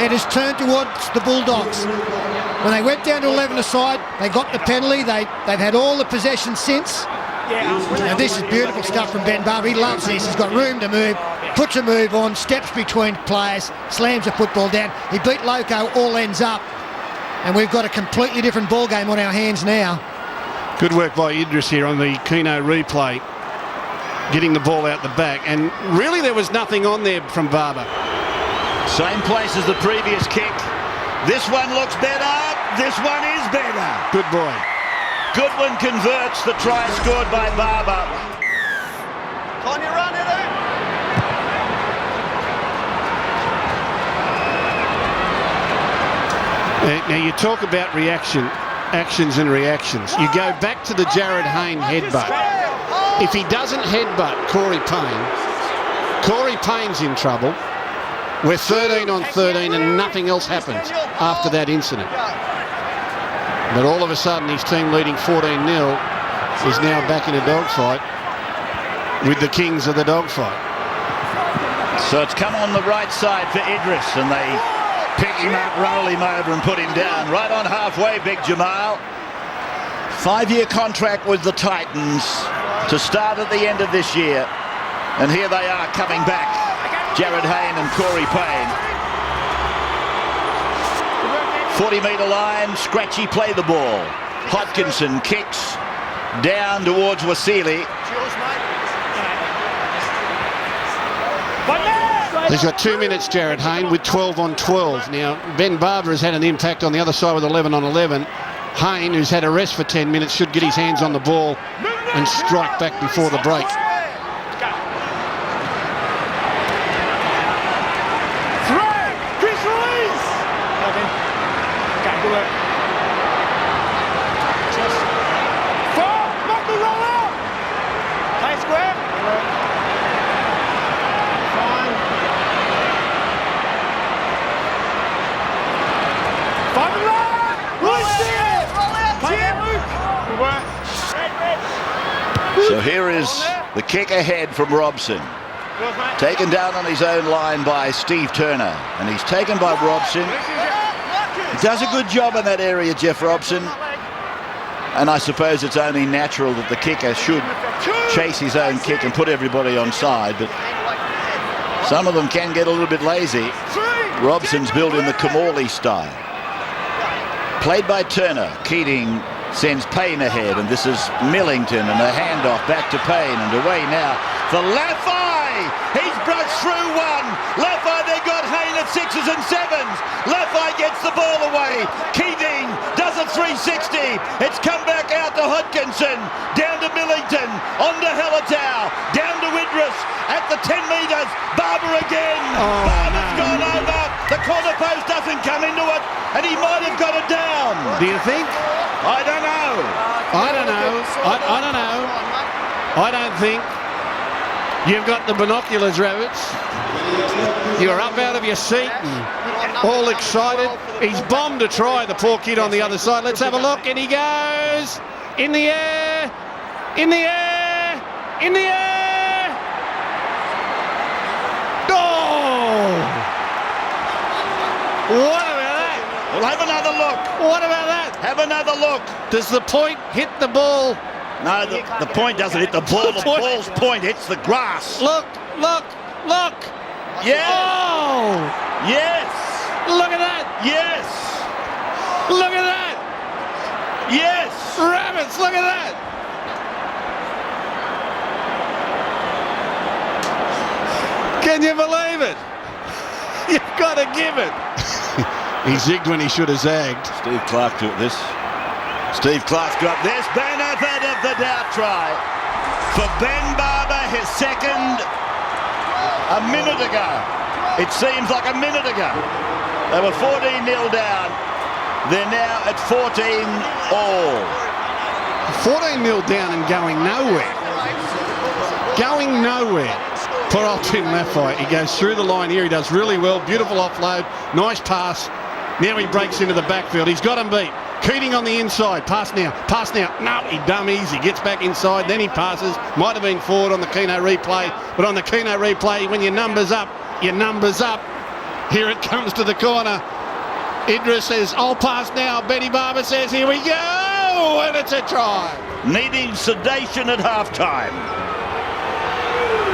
it has turned towards the Bulldogs. When they went down to 11 aside, they got the penalty. They've had all the possession since. And this is beautiful stuff from Ben Barber. He loves this. He's got room to move, puts a move on, steps between players, slams the football down. He beat Loco, all ends up. And we've got a completely different ball game on our hands now. Good work by Idris here on the Keno replay, getting the ball out the back. And really there was nothing on there from Barber. Same place as the previous kick. This one looks better. This one is better. Good boy. Goodwin converts the try scored by Barber. On your run, Edu. Now you talk about actions and reactions. You go back to the Jared Hayne headbutt. If he doesn't headbutt Corey Payne's in trouble. We're 13 on 13 and nothing else happens after that incident. But all of a sudden his team leading 14-0 is now back in a dogfight with the kings of the dogfight. So it's come on the right side for Idris and they pick him up, roll him over and put him down. Right on halfway, Big Jamal. 5-year contract with the Titans to start at the end of this year. And here they are coming back. Jared Hayne and Corey Payne. 40-metre line, Scratchy play the ball. Hodkinson kicks down towards Wasili. He's got 2 minutes, Jared Hayne, with 12 on 12. Now, Ben Barber has had an impact on the other side with 11 on 11. Hayne, who's had a rest for 10 minutes, should get his hands on the ball and strike back before the break. So here is the kick ahead from Robson. Taken down on his own line by Steve Turner. And he's taken by Robson. He does a good job in that area, Jeff Robson. And I suppose it's only natural that the kicker should chase his own kick and put everybody on side. But some of them can get a little bit lazy. Robson's built in the Kamali style. Played by Turner. Keating sends Payne ahead, and this is Millington, and a handoff back to Payne, and away now for Lafayette. He's brushed through one. Lafayette, they got Hayne at 6s and 7s. Lafayette gets the ball away. Keating does a 360. It's come back out to Hodkinson, down to Millington, on to Hallertau, down to Idris at the 10 metres. Barber again. Barber's gone over. The corner post doesn't come into it, and he might have got it down. Do you think? I don't know. I don't know. I don't know. I don't think. You've got the binoculars, Rabbits. You're up out of your seat and all excited. He's bombed a try, the poor kid on the other side. Let's have a look. And he goes in the air, in the air, in the air. Oh! What about that? We'll have another look. What about that? Have another look. Does the point hit the ball? No, the point doesn't hit the ball. The ball's point hits the grass. Look, look, look. Yeah. Oh! Yes. Look at that. Yes. Look at that. Yes. Rabbits, look at that. Can you believe it? You've got to give it. He zigged when he should have zagged. Steve Clark took this. Steve Clark's got this. Benefit of the doubt try for Ben Barber, his second a minute ago. It seems like a minute ago. They were 14-0 down. They're now at 14-all. 14-0 down and going nowhere. Going nowhere. Poor old Tim Laffey. He goes through the line here. He does really well. Beautiful offload. Nice pass. Now he breaks into the backfield. He's got him beat. Keating on the inside. Pass now. Pass now. No, he dummies. He gets back inside. Then he passes. Might have been forward on the Keno replay. But on the Keno replay, when your number's up, your number's up. Here it comes to the corner. Idris says, I'll pass now. Benny Barber says, here we go. And it's a try. Needing sedation at halftime.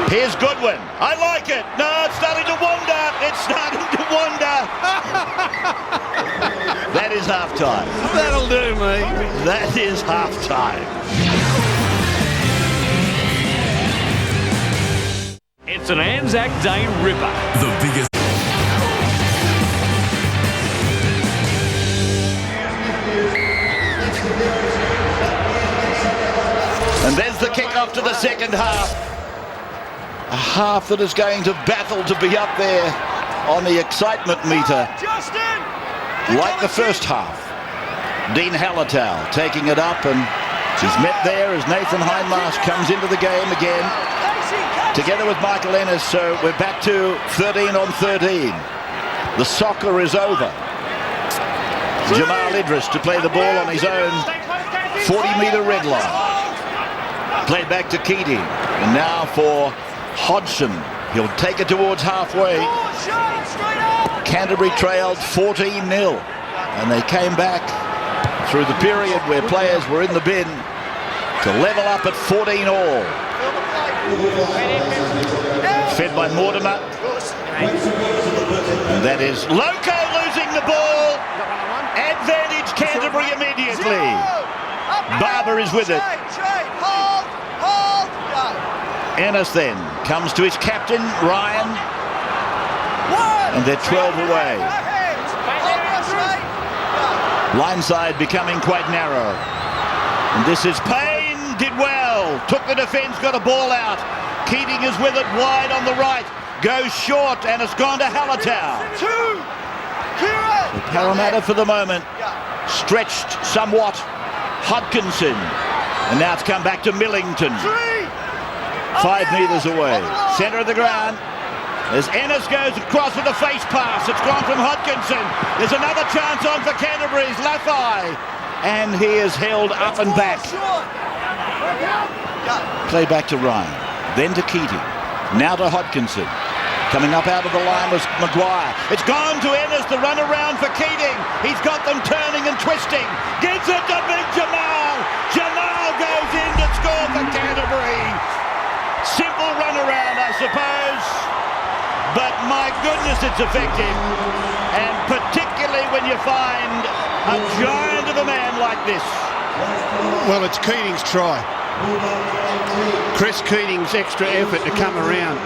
Here's Goodwin. I like it. No, it's starting to wander. It's starting to wander. That is halftime. That'll do, me. That is halftime. It's an Anzac Day ripper. The biggest. And there's the kick-off to the second half. A half that is going to battle to be up there on the excitement meter. Like the first half. Dean Hallertau taking it up, and he's met there as Nathan Hindmarsh comes into the game again. Together with Michael Ennis, so we're back to 13 on 13. The soccer is over. Jamal Idris to play the ball on his own 40-metre red line. Played back to Keating, and now for Hodgson. He'll take it towards halfway. Canterbury trailed 14-0, and they came back through the period where players were in the bin to level up at 14-all. Fed by Mortimer. And that is Loco losing the ball. Advantage Canterbury immediately. Barber is with it. Ennis then comes to his captain, Ryan. And they're 12 away. Blindside becoming quite narrow. And this is Payne, did well. Took the defence, got a ball out. Keating is with it wide on the right. Goes short, and it's gone to Hallertau. Parramatta for the moment. Stretched somewhat. Hodkinson. And now it's come back to Millington. 5 metres away. Centre of the ground. As Ennis goes across with a face pass. It's gone from Hodkinson. There's another chance on for Canterbury's Laffey. And he is held up and back. Play back to Ryan. Then to Keating. Now to Hodkinson. Coming up out of the line was Maguire. It's gone to Ennis, the run around for Keating. He's got them turning and twisting. Gets it to big Jamal. Jamal goes in to score for Canterbury. Simple run around, I suppose. But my goodness, it's effective. And particularly when you find a giant of a man like this. Well, it's Keating's try. Chris Keating's extra effort to come around.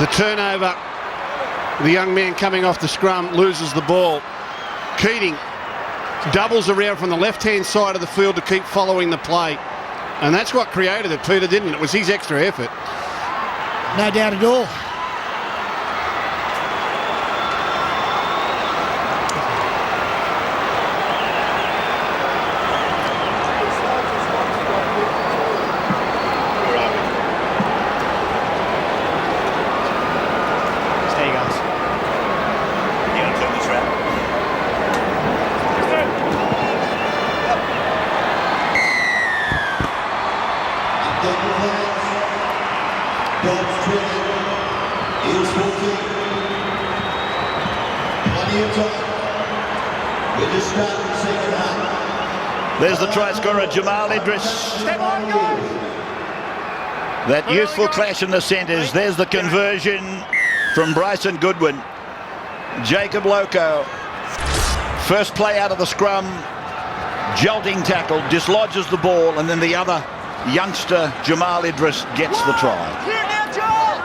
The turnover, the young man coming off the scrum loses the ball. Keating doubles around from the left-hand side of the field to keep following the play. And that's what created it, Peter, didn't it? It was his extra effort. No doubt at all. There's the try scorer, Jamal Idris. That youthful clash in the centres. There's the conversion from Bryson Goodwin. Jacob Loco. First play out of the scrum. Jolting tackle, dislodges the ball, and then the other youngster, Jamal Idris, gets the try.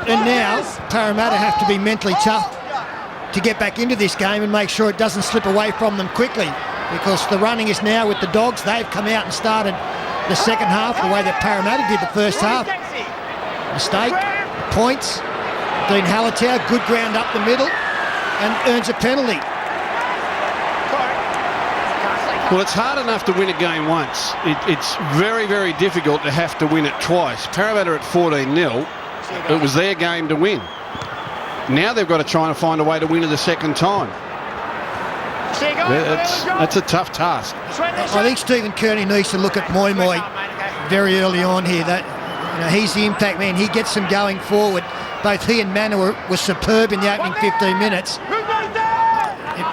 And now Parramatta have to be mentally tough to get back into this game and make sure it doesn't slip away from them quickly, because the running is now with the Dogs. They've come out and started the second half the way that Parramatta did the first half. Mistake, points. Dean Hallertau, good ground up the middle, and earns a penalty. Well, it's hard enough to win a game once. It's very, very difficult to have to win it twice. Parramatta at 14-0, it was their game to win. Now they've got to try and find a way to win it a second time. That's a tough task. I think Stephen Kearney needs to look at Moi very early on here. That, you know, he's the impact man. He gets them going forward. Both he and Manu were superb in the opening 15 minutes.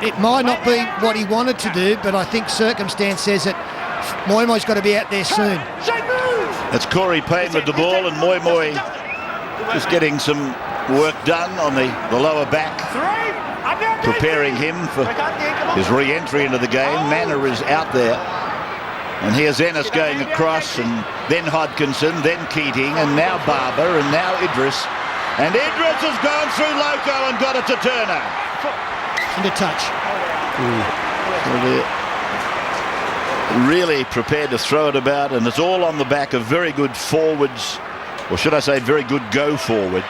It might not be what he wanted to do, but I think circumstance says that Moi's got to be out there soon. It's Corey Payne with the ball, and Moi just getting some work done on the lower back, preparing him for his re-entry into the game. Manor is out there, and here's Ennis going across, and then Hodkinson, then Keating, and now Barber, and now Idris. And Idris has gone through Loco and got it to Turner. Into touch. So they're really prepared to throw it about, and it's all on the back of very good forwards, or should I say very good go forward.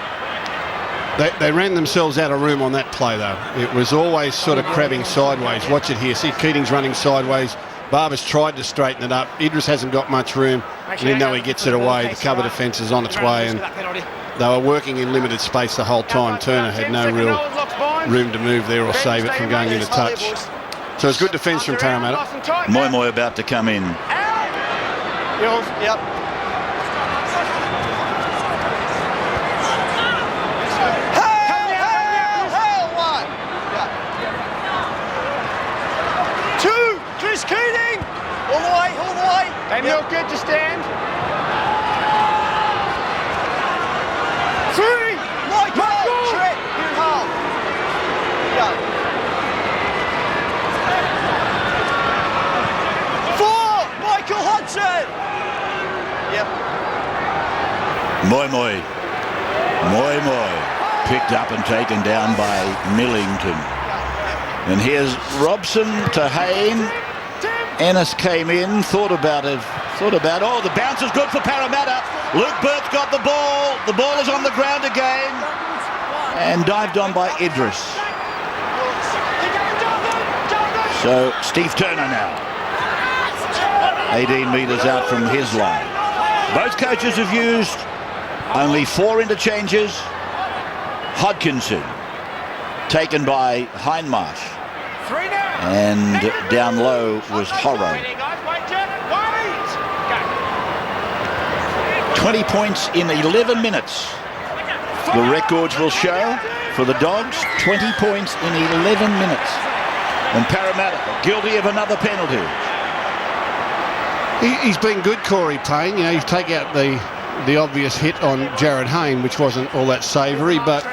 They ran themselves out of room on that play, though. It was always sort of crabbing sideways. Watch it here. See, Keating's running sideways. Barber's tried to straighten it up. Idris hasn't got much room. And even though he gets it away, the cover defence is on its way, and they were working in limited space the whole time. Turner had no real room to move there or save it from going into touch. So it's good defence from Parramatta. Moi about to come in. Yep. Chris Keating! All the way, all the way. They look good to stand. 3! Michael! Trent, you hold. Go. 4! Michael Hodgson! Yep. Moi picked up and taken down by Millington. And here's Robson to Hayne. Ennis came in, thought about, oh, the bounce is good for Parramatta. Luke Burt's got the ball. The ball is on the ground again. And dived on by Idris. So Steve Turner now. 18 metres out from his line. Both coaches have used only 4 interchanges. Hodkinson taken by HINDMARSH. And down low was Horrow. 20 points in 11 minutes. The records will show for the Dogs, 20 points in 11 minutes. And Parramatta guilty of another penalty. He's been good, Corey Payne. You know, he's taken out the obvious hit on Jared Hayne, which wasn't all that savoury, but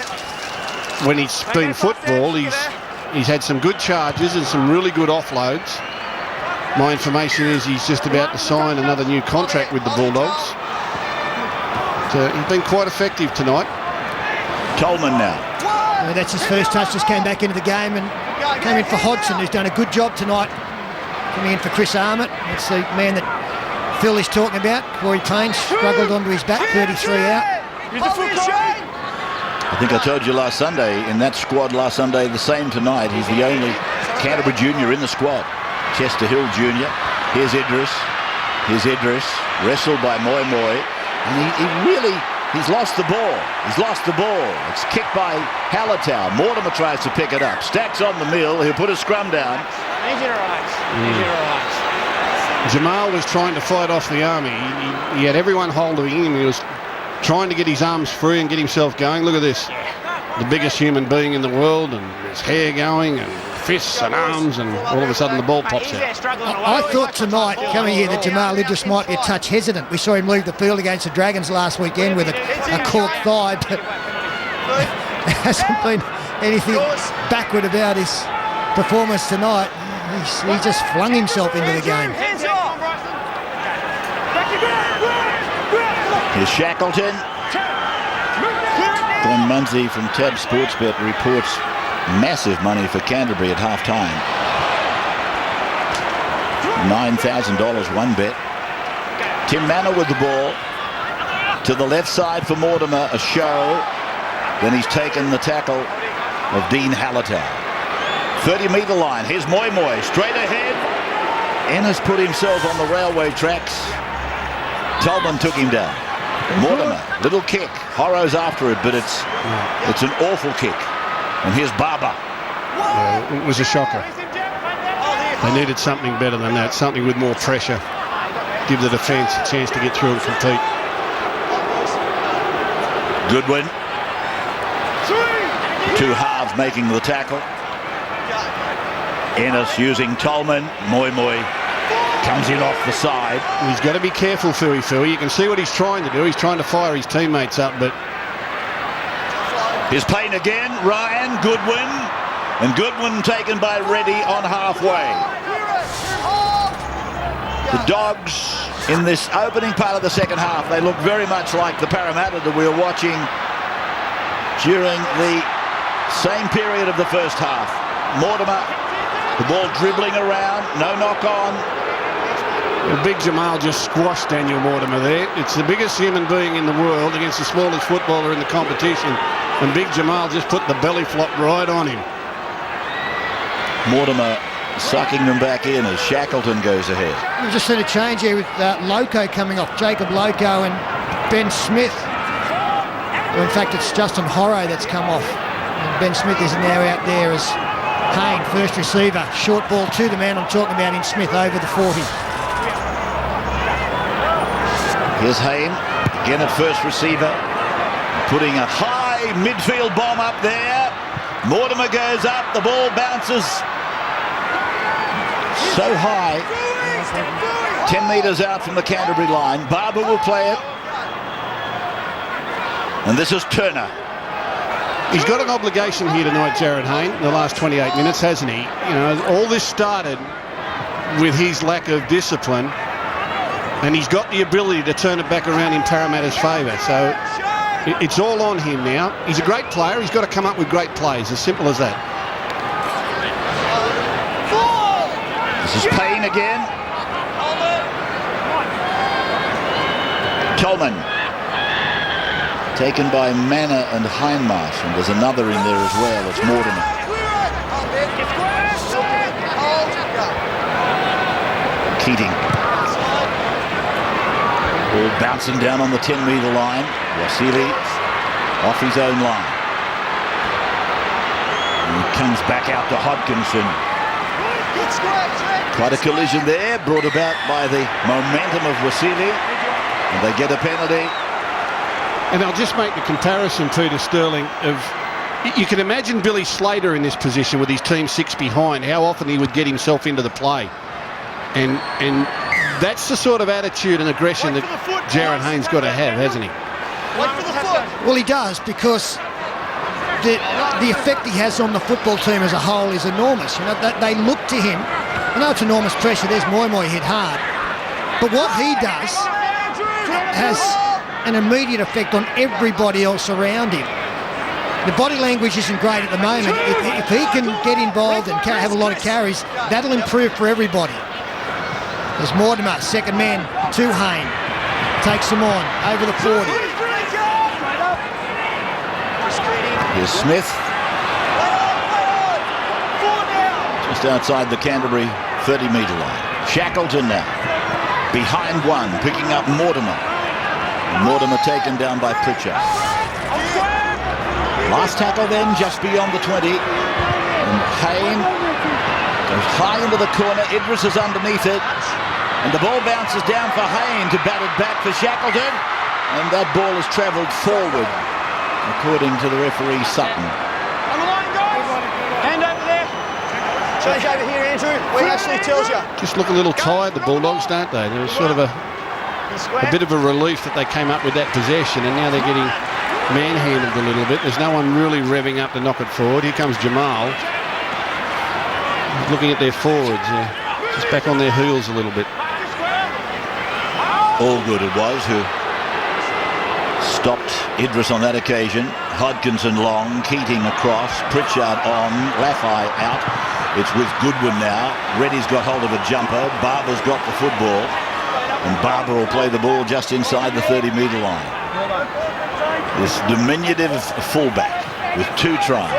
when he's been football, he's had some good charges and some really good offloads. My information is he's just about to sign another new contract with the Bulldogs. So he's been quite effective tonight. Tolman now. That's his first touch, just came back into the game and came in for Hodgson, who's done a good job tonight. Coming in for Chris Armott. It's the man that Phil is talking about. Corey Payne struggled onto his back, 33 out. I think I told you last Sunday, in that squad last Sunday, the same tonight. He's the only Canterbury junior in the squad. Chester Hill Jr. Here's Idris. Wrestled by Moi. And he's lost the ball. It's kicked by Hallertau. Mortimer tries to pick it up. Stacks on the mill. He'll put a scrum down. Easy to relax. Jamal was trying to fight off the arm. He had everyone holding him. He was trying to get his arms free and get himself going. Look at this. The biggest human being in the world, and his hair going, and fists and arms, and all of a sudden the ball pops out. I thought tonight, coming here, that Jamal Idris might be a touch hesitant. We saw him leave the field against the Dragons last weekend with a corked thigh, but there hasn't been anything backward about his performance tonight. He just flung himself into the game. Here's Shackleton. Glenn Munsey from Tab Sportsbet reports massive money for Canterbury at half-time. $9,000 one bet. Tim Manor with the ball. To the left side for Mortimer, a show. Then he's taken the tackle of Dean Halliday. 30-metre line. Here's Moi Moi straight ahead. Ennis put himself on the railway tracks. Tolman took him down. Mortimer, little kick. Horrow's after it, but it's an awful kick. And here's Barber. Yeah, it was a shocker. They needed something better than that, something with more pressure. Give the defence a chance to get through and compete. Goodwin. Two halves making the tackle. Ennis using Tolman. Moi Moi comes in off the side. He's got to be careful, Fui. You can see what he's trying to do. He's trying to fire his teammates up, but... Here's Payne again. Ryan, Goodwin. And Goodwin taken by Reddy on halfway. The Dogs, in this opening part of the second half, they look very much like the Parramatta that we were watching during the same period of the first half. Mortimer, the ball dribbling around, no knock on. Well, Big Jamal just squashed Daniel Mortimer there. It's the biggest human being in the world against the smallest footballer in the competition. And Big Jamal just put the belly flop right on him. Mortimer sucking them back in as Shackleton goes ahead. We've just seen a change here with Loco coming off. Jacob Loco and Ben Smith. Well, in fact, it's Justin Horrow that's come off. And Ben Smith is now out there as Hayne, first receiver. Short ball to the man I'm talking about in Smith over the 40. Here's Hayne, again at first receiver. Putting a high midfield bomb up there. Mortimer goes up, the ball bounces so high. 10 metres out from the Canterbury line. Barber will play it. And this is Turner. He's got an obligation here tonight, Jared Hayne, in the last 28 minutes, hasn't he? You know, all this started with his lack of discipline, and he's got the ability to turn it back around in Parramatta's favour. So it's all on him now. He's a great player. He's got to come up with great plays, as simple as that. This is Payne again. Tolman. Taken by Manor and Hindmarsh, and there's another in there as well. It's Mortimer. Keating. Ball bouncing down on the 10-metre line. Wasili off his own line. And he comes back out to Hodkinson. Quite a collision there, brought about by the momentum of Wasili. And they get a penalty. And I'll just make the comparison, Peter Sterling, of you can imagine Billy Slater in this position with his team 6 behind, how often he would get himself into the play. And that's the sort of attitude and aggression that Jared Hayne's got to have, hasn't he? Well, he does, because the effect he has on the football team as a whole is enormous. You know, they look to him. I know it's enormous pressure. There's Moi Moi hit hard. But what he does has an immediate effect on everybody else around him. The body language isn't great at the moment. If he can get involved and have a lot of carries, that'll improve for everybody. There's Mortimer, second man to Hayne. Takes him on, over the 40. Here's Smith. Just outside the Canterbury 30-metre line. Shackleton now. Behind one, picking up Mortimer. Mortimer taken down by Pritchard. Last tackle then, just beyond the 20. And Hayne goes high into the corner. Idris is underneath it. And the ball bounces down for Hayne to bat it back for Shackleton. And that ball has travelled forward, according to the referee Sutton. On the line, guys. Hand over there. Change over here, Andrew. Where Ashley tells you. Just look a little tired, the Bulldogs, don't they? There was sort of a bit of a relief that they came up with that possession, and now they're getting manhandled a little bit. There's no one really revving up to knock it forward. Here comes Jamal. Looking at their forwards, just back on their heels a little bit. Allgood it was who stopped Idris on that occasion. Hodkinson long, Keating across, Pritchard on, Laffey out. It's with Goodwin now. Reddy's got hold of a jumper. Barber's got the football. And Barber will play the ball just inside the 30-metre line. This diminutive fullback with 2 tries,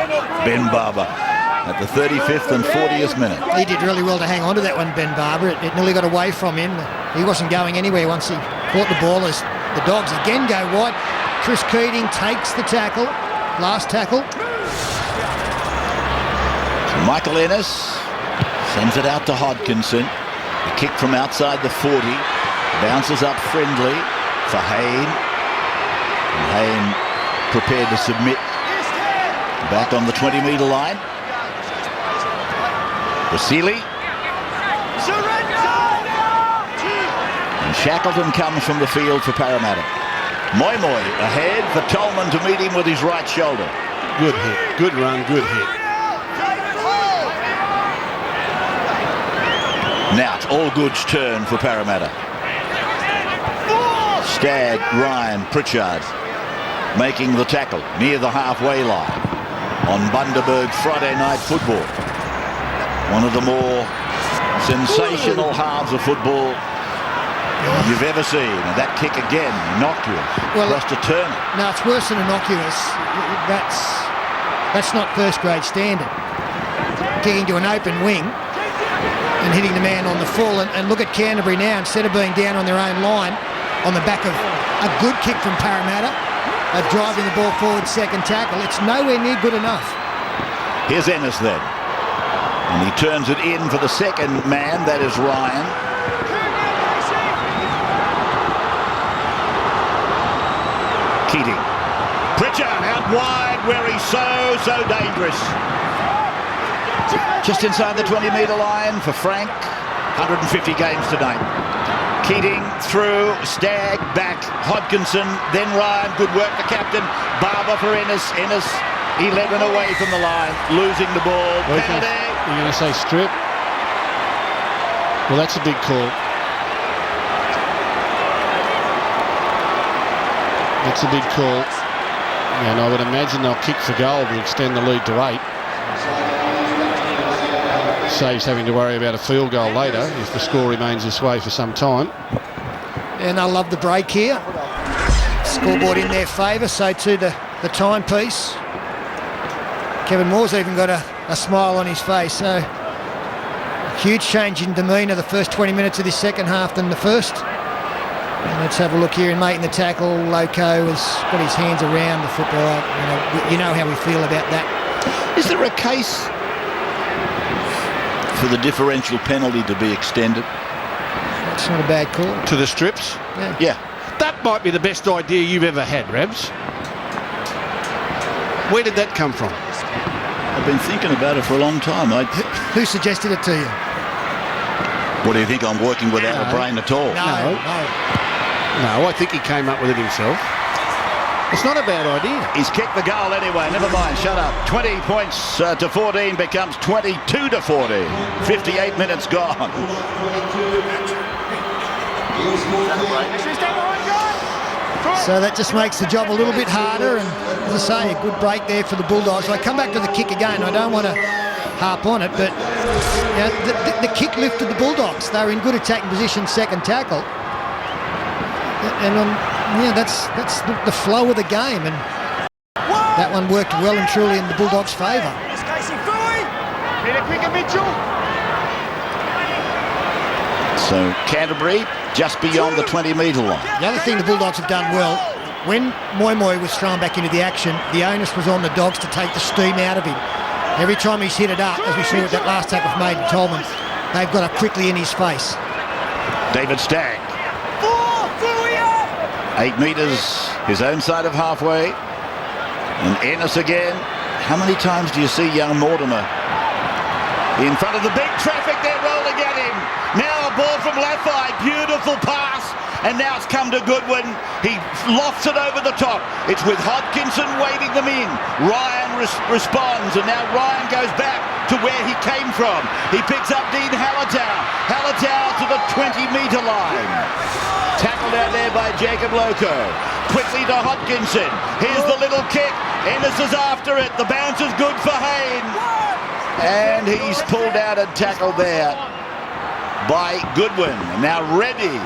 Ben Barber, at the 35th and 40th minute. He did really well to hang on to that one, Ben Barber. It nearly got away from him. He wasn't going anywhere once he caught the ball as the Dogs again go wide. Chris Keating takes the tackle. Last tackle. So Michael Ennis sends it out to Hodkinson. A kick from outside the 40. Bounces up friendly for Hayne. And Hayne prepared to submit. Back on the 20-metre line. Vasili. And Shackleton comes from the field for Parramatta. Moy ahead for Tolman to meet him with his right shoulder. Good hit, good run, good hit. Now it's Allgood's turn for Parramatta. Stagg, Ryan, Pritchard making the tackle near the halfway line on Bundaberg Friday night football. One of the more sensational halves of football you've ever seen. And that kick again, innocuous, across to Turner. No, it's worse than innocuous. That's not first grade standard. Kicking to an open wing and hitting the man on the full. And look at Canterbury now, instead of being down on their own line, on the back of a good kick from Parramatta, driving the ball forward, second tackle. It's nowhere near good enough. Here's Ennis then. And he turns it in for the second man, that is Ryan. Keating. Pritchard out wide where he's so dangerous. Just inside the 20-metre line for Frank. 150 games tonight. Keating through, Stagg back, Hodkinson, then Ryan. Good work, the captain. Barber for Ennis. Ennis 11 away from the line, losing the ball. Penalty. You're going to say strip? Well, that's a big call. That's a big call. And I would imagine they'll kick for goal to extend the lead to 8. Saves having to worry about a field goal later if the score remains this way for some time. And they'll love the break here. Scoreboard in their favour, so too the timepiece. Kevin Moore's even got a smile on his face, so a huge change in demeanour the first 20 minutes of this second half than the first. And let's have a look here in making the tackle. Loco has got his hands around the football. You know how we feel about that. Is there a case for the differential penalty to be extended? That's not a bad call. To the strips? Yeah. That might be the best idea you've ever had, Rebs. Where did that come from? I've been thinking about it for a long time. Who suggested it to you? What do you think? I'm working without a brain at all? No, I think he came up with it himself. It's not a bad idea. He's kicked the goal anyway. Never mind. Shut up. 20 points to 14 becomes 22 to 14. 58 minutes gone. So that just makes the job a little bit harder. And as I say, a good break there for the Bulldogs. I come back to the kick again. I don't want to harp on it, but you know, the kick lifted the Bulldogs. They were in good attacking position, second tackle. And that's the flow of the game, and that one worked well and truly in the Bulldogs' favour. So Canterbury just beyond the 20-metre line. The other thing the Bulldogs have done well, when Moy was thrown back into the action, the onus was on the Dogs to take the steam out of him. Every time he's hit it up, as we saw with that last tackle from Aidan Tolman, they've got up quickly in his face. David Stagg. 8 metres, his own side of halfway. And Ennis again. How many times do you see young Mortimer in front of the big traffic? They're rolling at him. Now a ball from Laffey. Beautiful pass. And now it's come to Goodwin. He lofts it over the top. It's with Hodkinson waving them in. Ryan responds, and now Ryan goes back to where he came from. He picks up Dean Hallertau. Hallertau to the 20-metre line. Tackled out there by Jacob Loco. Quickly to Hodkinson. Here's the little kick. Ennis is after it. The bounce is good for Hayne. And he's pulled out and tackled there by Goodwin. Now Reddy,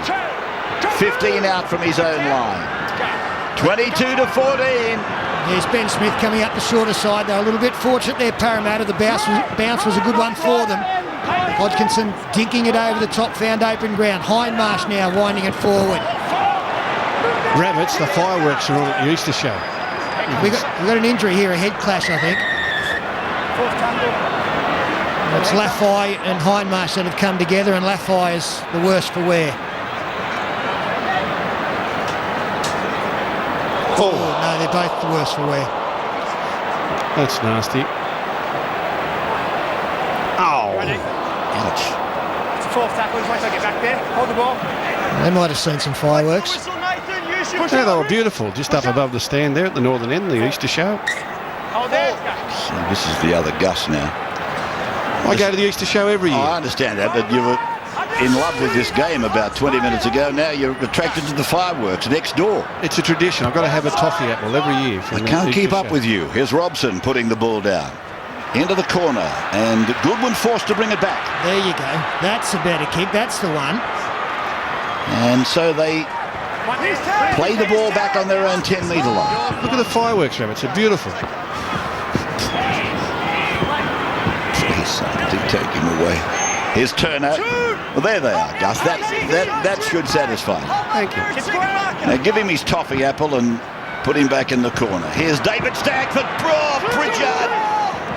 15 out from his own line. 22-14. There's Ben Smith coming up the shorter side. They're a little bit fortunate there, Parramatta. The bounce was a good one for them. Hodkinson dinking it over the top, found open ground. Hindmarsh now winding it forward. Rabbits, the fireworks are on at the Easter show. We got an injury here, a head clash, I think. It's Laffey and Hindmarsh that have come together, and Laffey is the worst for wear. Oh, no, they're both the worst for wear. That's nasty. Oh. Ouch. It's a fourth tackle. Just wait till I get back there. Hold the ball. They might have seen some fireworks. Yeah, they were beautiful, just up above the stand there at the northern end, the Easter show. Oh, there. So this is the other Gus now. I go to the Easter show every year. I understand that, but you were in love with this game about 20 minutes ago. Now you're attracted to the fireworks next door. It's a tradition. I've got to have a toffee apple every year. I can't keep up with you. Here's Robson putting the ball down. Into the corner, and Goodwin forced to bring it back. There you go. That's a better kick. That's the one. And so they play the ball back on their own 10-metre line. Look at the fireworks, Rabbits. They're beautiful. Please, take him away. Here's Turner. Well, there they are, Gus. That should satisfy. Thank you. Now give him his toffee apple and put him back in the corner. Here's David Stagg for Pritchard.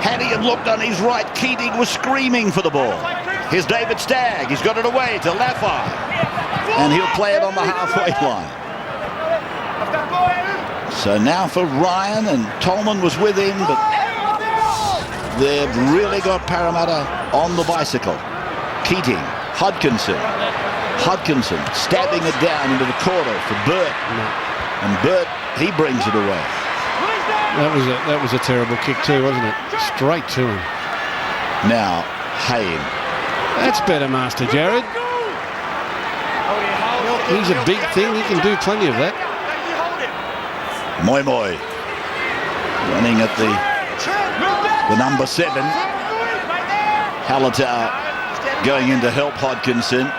Had he had looked on his right, Keating was screaming for the ball. Here's David Stagg. He's got it away to Laffey. And he'll play it on the halfway line. So now for Ryan, and Tolman was with him, but they've really got Parramatta on the bicycle. Keating, Hodkinson, stabbing it down into the corner for Burt. And Burt, he brings it away. That was a terrible kick too, wasn't it? Straight to him. Now, Hayne. That's better, Master Jared. He's a big thing. He can do plenty of that. Moi running at the number 7. Hallertau going in to help Hodkinson.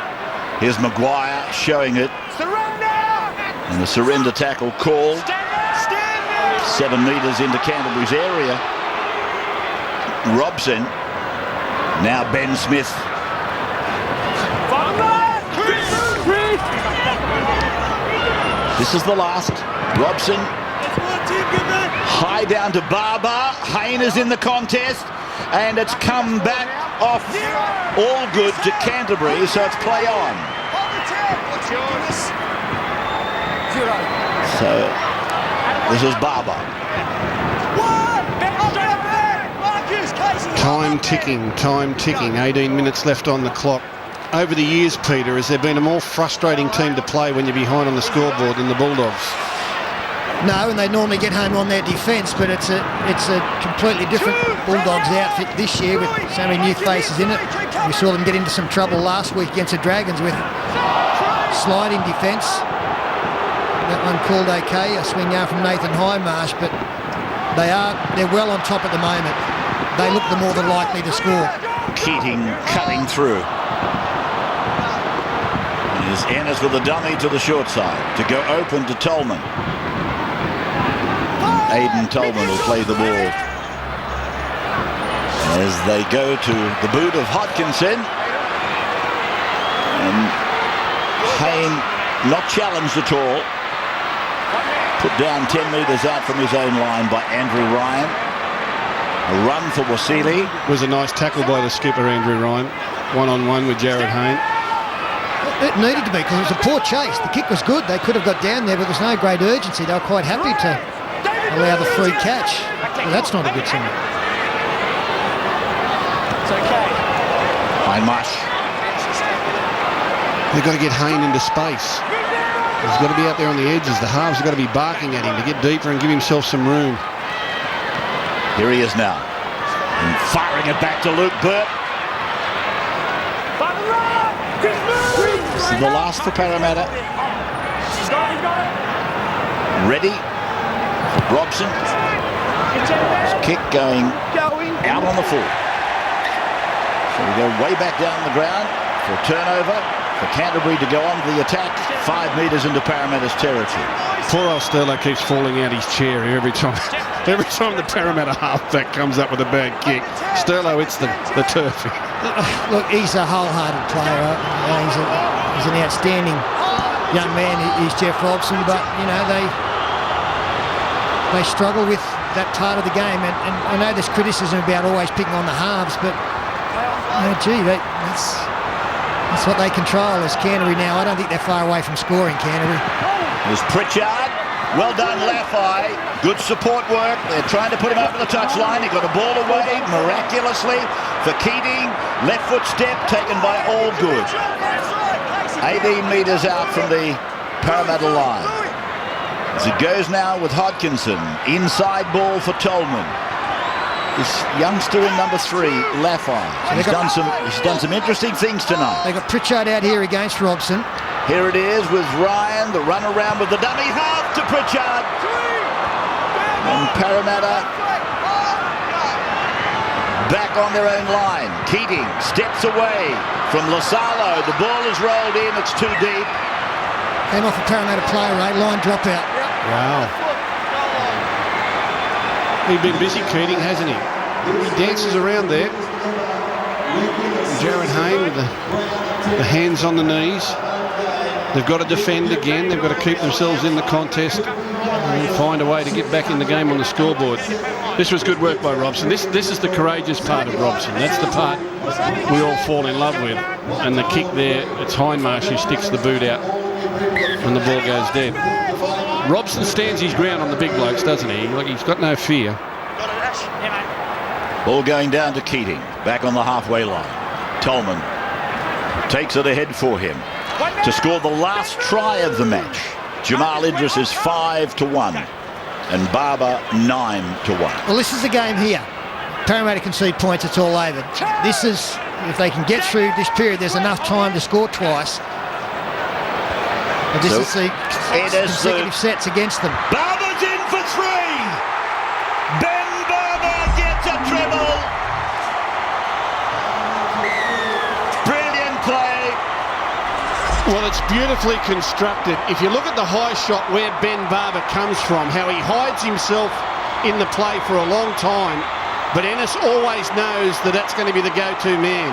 Here's Maguire showing it. And the surrender tackle called. 7 metres into Canterbury's area. Robson. Now Ben Smith. This is the last. Robson. High down to Barber. Hayne is in the contest. And it's come back off all good to Canterbury. So it's play on. So this is Barber. Time ticking. 18 minutes left on the clock. Over the years, Peter, has there been a more frustrating team to play when you're behind on the scoreboard than the Bulldogs? No, and they normally get home on their defence, but it's a completely different Bulldogs outfit this year with so many new faces in it. We saw them get into some trouble last week against the Dragons with sliding defence. That one called okay, a swing out from Nathan Hindmarsh, but they're well on top at the moment. They look the more than likely to score. Keating cutting through. Here's Ennis with a dummy to the short side to go open to Tolman. Aidan Tolman will play the ball as they go to the boot of Hodkinson. And Hayne not challenged at all. Put down 10 metres out from his own line by Andrew Ryan. A run for Wasili. Was a nice tackle by the skipper, Andrew Ryan. One-on-one with Jared Hayne. It needed to be because it was a poor chase. The kick was good. They could have got down there, but there's no great urgency. They were quite happy to allow the free catch. Well, that's not a good sign. It's okay. Hindmarsh. They've got to get Hayne into space. He's got to be out there on the edges. The halves have got to be barking at him to get deeper and give himself some room. Here he is now. And firing it back to Luke Burt. This is the last for Parramatta. Ready. Robson. His kick going out on the full. So we go way back down the ground for a turnover for Canterbury to go on to the attack 5 metres into Parramatta's territory. Poor old Sterlo keeps falling out his chair here every time. Every time the Parramatta halfback comes up with a bad kick, Sterlo hits the turf. Look, he's a wholehearted player. He's an outstanding young man. He's Jeff Robson, but you know they struggle with that part of the game. And I know there's criticism about always picking on the halves, but that's what they control as Canterbury now. I don't think they're far away from scoring, Canterbury. There's Pritchard. Well done, Laffey. Good support work. They're trying to put him over the touchline. He got a ball away miraculously for Keating. Left foot step taken by Allgood. 18 metres out from the Parramatta line. As it goes now with Hodkinson. Inside ball for Tolman. This youngster in number 3, Laffey. He's done some interesting things tonight. They got Pritchard out here against Robson. Here it is with Ryan, the run around with the dummy half to Pritchard. And Parramatta back on their own line. Keating steps away from Lasalo. The ball is rolled in, it's too deep. Came off a Parramatta player, line dropout. Wow. He's been busy, Keating, hasn't he? He dances around there. Jared Hayne with the hands on the knees. They've got to defend again. They've got to keep themselves in the contest and find a way to get back in the game on the scoreboard. This was good work by Robson. This is the courageous part of Robson. That's the part we all fall in love with. And the kick there, it's Hindmarsh who sticks the boot out and the ball goes dead. Robson stands his ground on the big blokes, doesn't he? Like, he's got no fear. Ball going down to Keating. Back on the halfway line. Tolman takes it ahead for him to score the last try of the match. Jamal Idris is 5-1 and Barber 9-1. Well, this is the game here. Parramatta concede points, it's all over. This is, if they can get through this period, there's enough time to score twice. But this is the consecutive sets against them. Barber's in for 3. Ben Barber gets a treble. Brilliant play. Well, it's beautifully constructed. If you look at the high shot where Ben Barber comes from, how he hides himself in the play for a long time, but Ennis always knows that that's going to be the go-to man.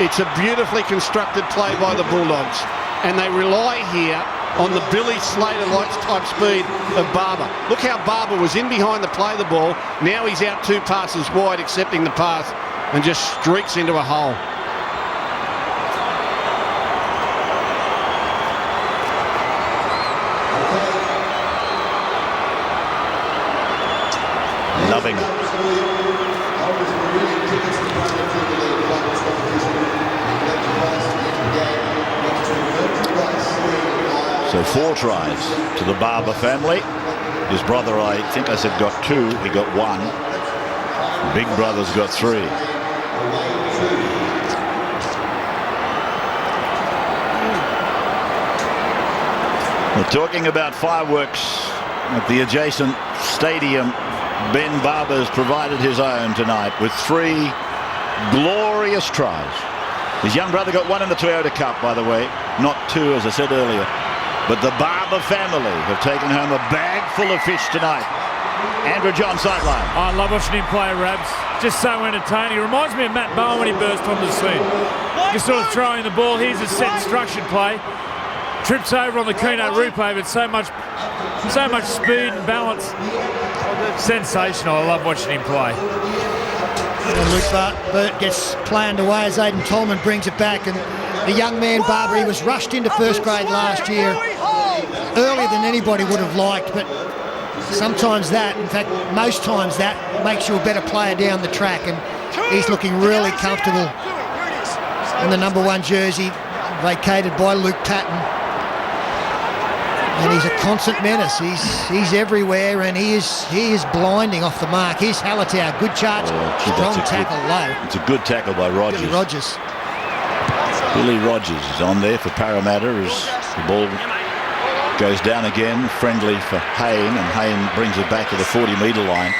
It's a beautifully constructed play by the Bulldogs, and they rely here on the Billy Slater-like type speed of Barber. Look how Barber was in behind the play the ball. Now he's out 2 passes wide, accepting the pass, and just streaks into a hole. Loving it. So 4 tries to the Barber family. His brother, I think I said, got 2. He got 1. Big brother's got 3. We're talking about fireworks at the adjacent stadium. Ben Barber's provided his own tonight with 3 glorious tries. His young brother got 1 in the Toyota Cup, by the way, not 2, as I said earlier. But the Barber family have taken home a bag full of fish tonight. Andrew John, sideline. I love watching him play, Rabs. Just so entertaining. He reminds me of Matt Bowen when he burst onto the scene. Just sort of throwing the ball. Here's a set structured play. Trips over on the Kuno Rupe, but so much speed and balance. Sensational. I love watching him play. And Luke Burt gets planned away as Aidan Tolman brings it back, and the young man Barber, he was rushed into first grade last year earlier than anybody would have liked, but sometimes that, in fact most times that, makes you a better player down the track, and he's looking really comfortable in the number 1 jersey vacated by Luke Patton. And he's a constant menace. He's everywhere, and he is blinding off the mark. Here's Halatau, good charge, strong tackle low. It's a good tackle by Rogers. Billy Rogers is on there for Parramatta as the ball goes down again. Friendly for Hayne, and Hayne brings it back to the 40-metre line.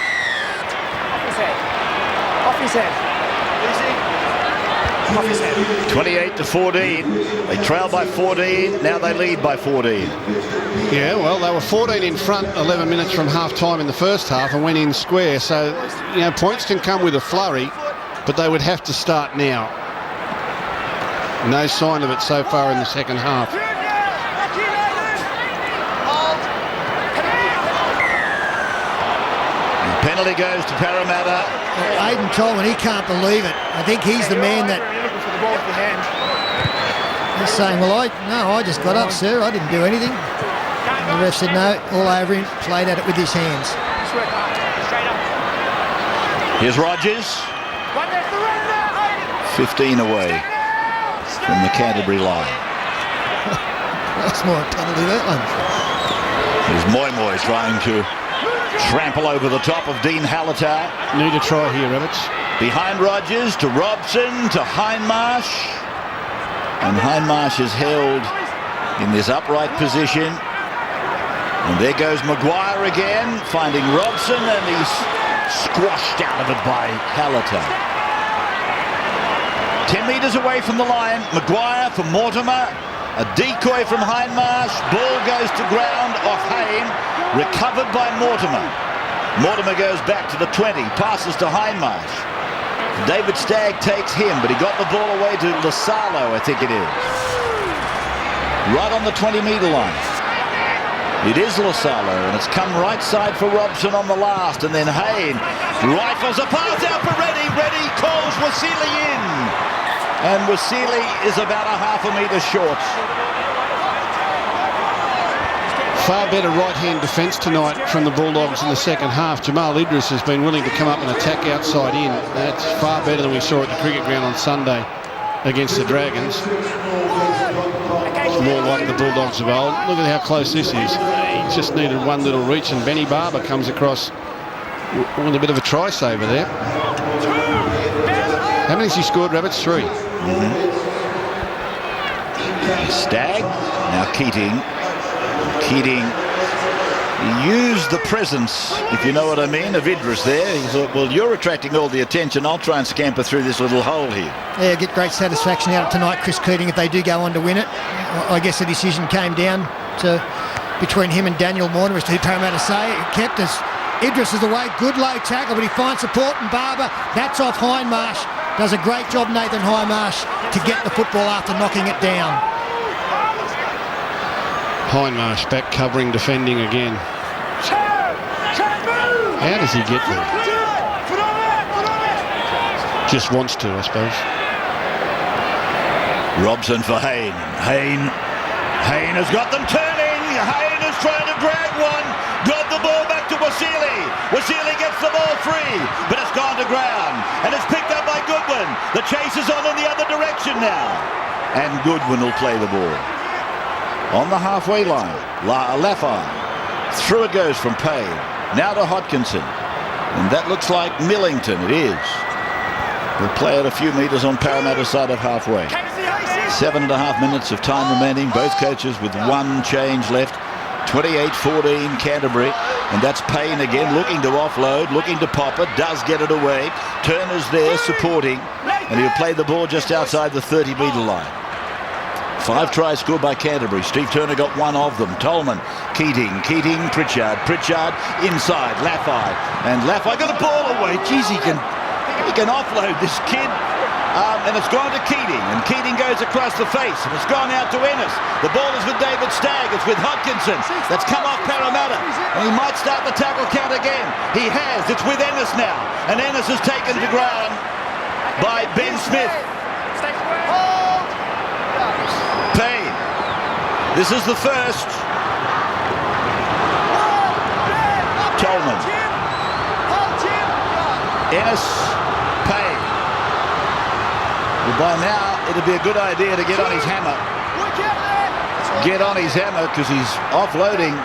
Off his head. 28-14. They trail by 14. Now they lead by 14. Yeah, well, they were 14 in front 11 minutes from half-time in the first half and went in square. So, you know, points can come with a flurry, but they would have to start now. No sign of it so far in the second half. The penalty goes to Parramatta. Aidan Tolman, he can't believe it. I think he's the man that... He's saying, well, I just got up, sir. I didn't do anything. And the ref said, no, all over him, played at it with his hands. Here's Rogers. 15 away from the Canterbury line. That's more a penalty, that one. Here's Moy trying to trample over the top of Dean Hallertau. Need a try here, Roberts. Behind Rogers to Robson to Hindmarsh. And Hindmarsh is held in this upright position. And there goes Maguire again, finding Robson, and he's squashed out of it by Hallertau. 10 metres away from the line, Maguire for Mortimer. A decoy from Hindmarsh. Ball goes to ground off Hayne. Recovered by Mortimer. Mortimer goes back to the 20. Passes to Hindmarsh. David Stagg takes him, but he got the ball away to Lasalo, I think it is. Right on the 20-metre line. It is Lasalo, and it's come right side for Robson on the last, and then Hayne rifles a pass out for Reddy. Reddy calls Wasili in, and Wasili is about a half a metre short. Far better right-hand defence tonight from the Bulldogs in the second half. Jamal Idris has been willing to come up and attack outside in. That's far better than we saw at the cricket ground on Sunday against the Dragons. More like the Bulldogs of old. Look at how close this is. He just needed one little reach, and Benny Barber comes across with a bit of a try saver there. How many has he scored, Rabbits? 3. Stagg, now Keating. Keating used the presence, if you know what I mean, of Idris there. He thought, well, you're attracting all the attention. I'll try and scamper through this little hole here. Yeah, get great satisfaction out of tonight, Chris Keating, if they do go on to win it. I guess the decision came down to between him and Daniel Mortimer as to who Parramatta say. It kept us. Idris is away. Good low tackle, but he finds support, and Barber, that's off Hindmarsh. Does a great job, Nathan Hindmarsh, to get the football after knocking it down. Hindmarsh back covering, defending again. How does he get there? Just wants to, I suppose. Robson for Hayne. Hayne has got them turning. Hayne is trying to drag one. Got the ball back to Wasili. Wasili gets the ball free, but it's gone to ground. And it's picked up by Goodwin. The chase is on in the other direction now. And Goodwin will play the ball. On the halfway line, Laffey. Through it goes from Payne. Now to Hodkinson. And that looks like Millington. It is. We'll play it a few metres on Parramatta side of halfway. 7.5 minutes of time remaining. Both coaches with one change left. 28-14 Canterbury. And that's Payne again, looking to offload, looking to pop it. Does get it away. Turner's there supporting. And he'll play the ball just outside the 30-metre line. 5 tries scored by Canterbury. Steve Turner got one of them. Tolman, Keating, Pritchard inside, Laffey, and Laffey got the ball away. Geez, he can offload this kid, and it's gone to Keating, and Keating goes across the face, and it's gone out to Ennis. The ball is with David Stagg. It's with Hodkinson. That's come off Parramatta, and he might start the tackle count again. He has. It's with Ennis now, and Ennis is taken to ground by Ben Smith. Payne. This is the first. Tolman. Ennis. Payne. Well, by now, it'd be a good idea to get on his hammer. Get on his hammer, because he's offloading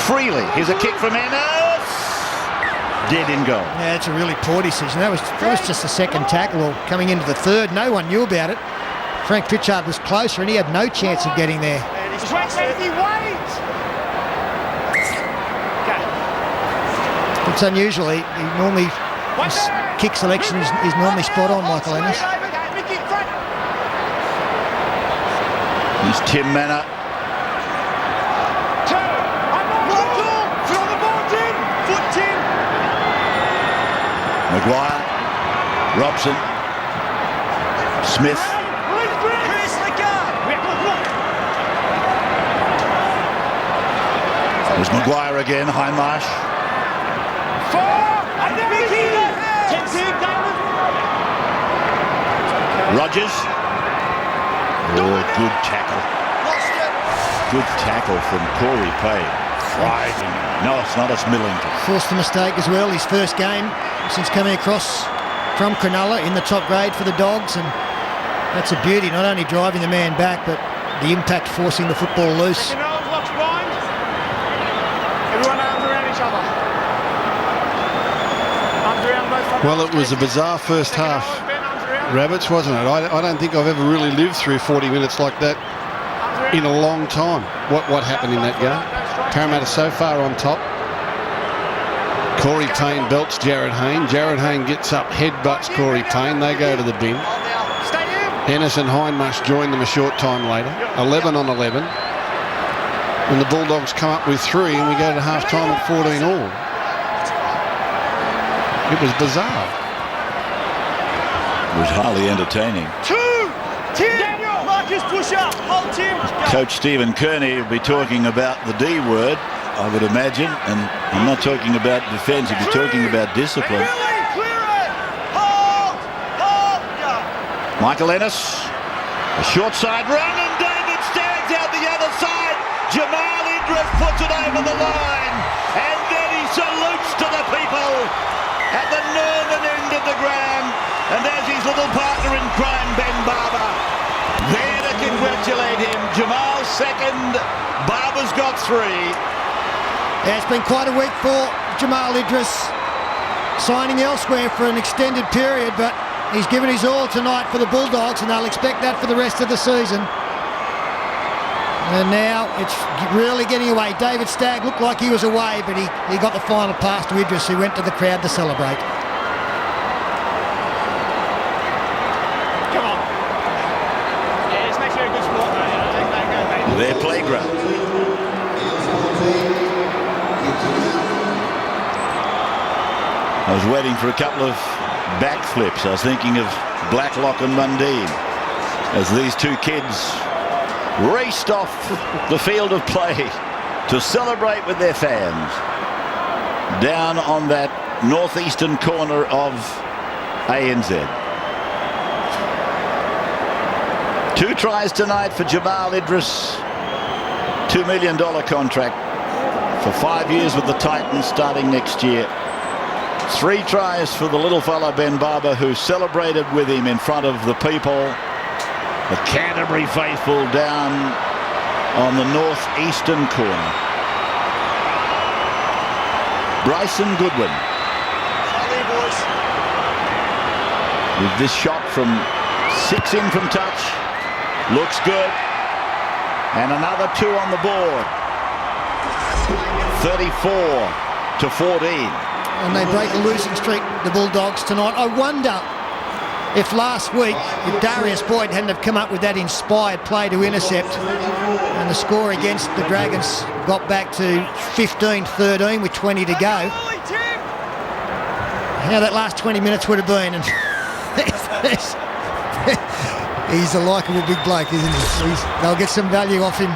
freely. Here's a kick from Ennis. Dead in goal. Yeah, it's a really poor decision. That was just the second tackle, or coming into the third. No one knew about it. Frank Pritchard was closer, and he had no chance of getting there. It's unusual. He normally His kick selection is normally spot on, Michael Ennis. Here's Tim Manor. Maguire, Robson, Smith. There's Maguire again, Hindmarsh. Rogers. Oh, good tackle. Good tackle from Corey Payne. No, it's not. It's Millington. Forced the mistake as well. His first game since coming across from Cronulla in the top grade for the Dogs, and that's a beauty. Not only driving the man back, but the impact forcing the football loose. Everyone arms around each other. Arms around both. Well, it was a bizarre first half, Rabbits, wasn't it? I don't think I've ever really lived through 40 minutes like that in a long time. What happened in that game? Parramatta so far on top. Corey Payne belts Jared Hayne. Jared Hayne gets up, headbutts Corey Payne. They go to the bin. Ennis and Hindmarsh join them a short time later. 11 on 11. And the Bulldogs come up with 3, and we go to half-time at 14 all. It was bizarre. It was highly entertaining. 2-10. Marcus, push up. Hold Tim. Coach Stephen Kearney will be talking about the D word, I would imagine, and I'm not talking about defence, he'll be talking about discipline. Michael Ennis, a short side run, and David Staggs out the other side. Jamal Idris puts it over the line, and then he salutes to the people at the northern end of the ground, and there's his little partner in crime, Ben Barber, there to congratulate him. Jamal's second, Barber's got 3. Yeah, it's been quite a week for Jamal Idris, signing elsewhere for an extended period, but he's given his all tonight for the Bulldogs, and they'll expect that for the rest of the season. And now it's really getting away. David Stagg looked like he was away, but he got the final pass to Idris, who went to the crowd to celebrate. Come on. Yeah, just make sure you're a good sport, mate. Their playground. I was waiting for a couple of backflips. I was thinking of Blacklock and Mundine as these two kids raced off the field of play to celebrate with their fans down on that northeastern corner of ANZ. 2 tries tonight for Jamal Idris. $2 million contract for 5 years with the Titans starting next year. 3 tries for the little fella Ben Barber, who celebrated with him in front of the people. The Canterbury faithful down on the northeastern corner. Bryson Goodwin with this shot from 6 in from touch. Looks good. And another 2 on the board. 34-14. And they break the losing streak, the Bulldogs, tonight. I wonder if last week, if Darius Boyd hadn't have come up with that inspired play to intercept, and the score against the Dragons got back to 15-13 with 20 to go, how that last 20 minutes would have been. And he's a likeable big bloke, isn't he? They'll get some value off him,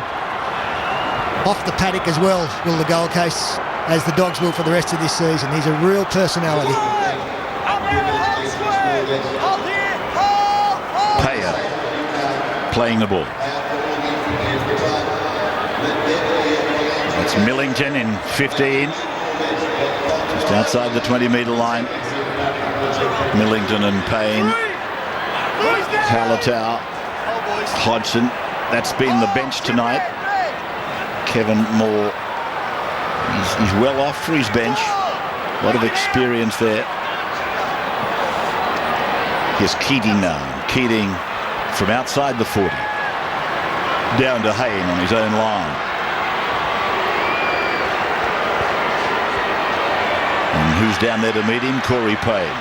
off the paddock as well, will the Gold Coast, as the Dogs will for the rest of this season. He's a real personality. Payer playing the ball. It's Millington in 15, just outside the 20-metre line. Millington and Payne, Palatau, Hodgson. That's been the bench tonight. Kevin Moore, he's well off for his bench. A lot of experience there. Here's Keating now. Keating from outside the 40. Down to Hayne on his own line. And who's down there to meet him? Corey Payne,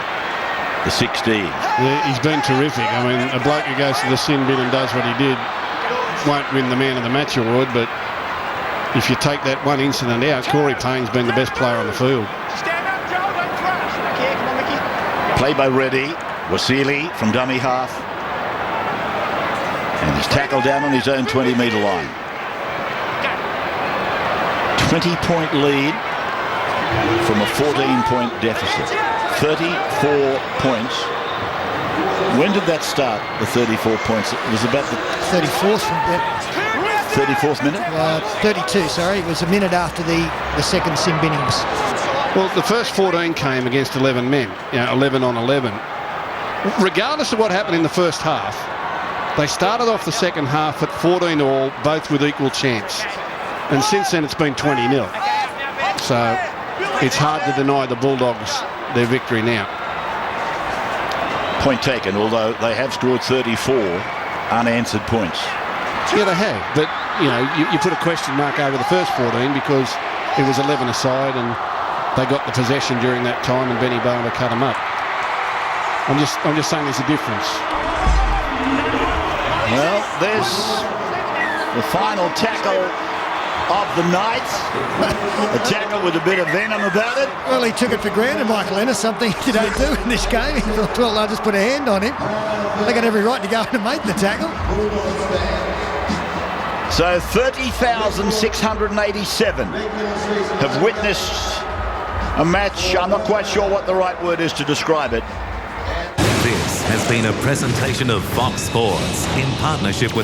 the 16. Yeah, he's been terrific. I mean, a bloke who goes to the sin bin and does what he did won't win the Man of the Match award, but if you take that one incident out, Corey Payne's been the best player on the field. Play by Reddy. Wasili from dummy half. And he's tackled down on his own 20-metre line. 20-point lead from a 14-point deficit. 34 points. When did that start, the 34 points? It was about the 34th from 34th minute? 32, sorry. It was a minute after the second sin innings. Well, the first 14 came against 11 men, 11 on 11. Regardless of what happened in the first half, they started off the second half at 14 all, both with equal chance. And since then, it's been 20-0. So it's hard to deny the Bulldogs their victory now. Point taken, although they have scored 34 unanswered points. Yeah, they have. But, you put a question mark over the first 14 because it was 11 aside and they got the possession during that time and Benny Bowen cut them up. I'm just saying there's a difference. Well, there's the final tackle of the night. A tackle with a bit of venom about it. Well, he took it for granted, Michael Ennis, something you don't do in this game. He thought, well, I'll just put a hand on him. They got every right to go and make the tackle. So 30,687 have witnessed a match. I'm not quite sure what the right word is to describe it. This has been a presentation of Fox Sports in partnership with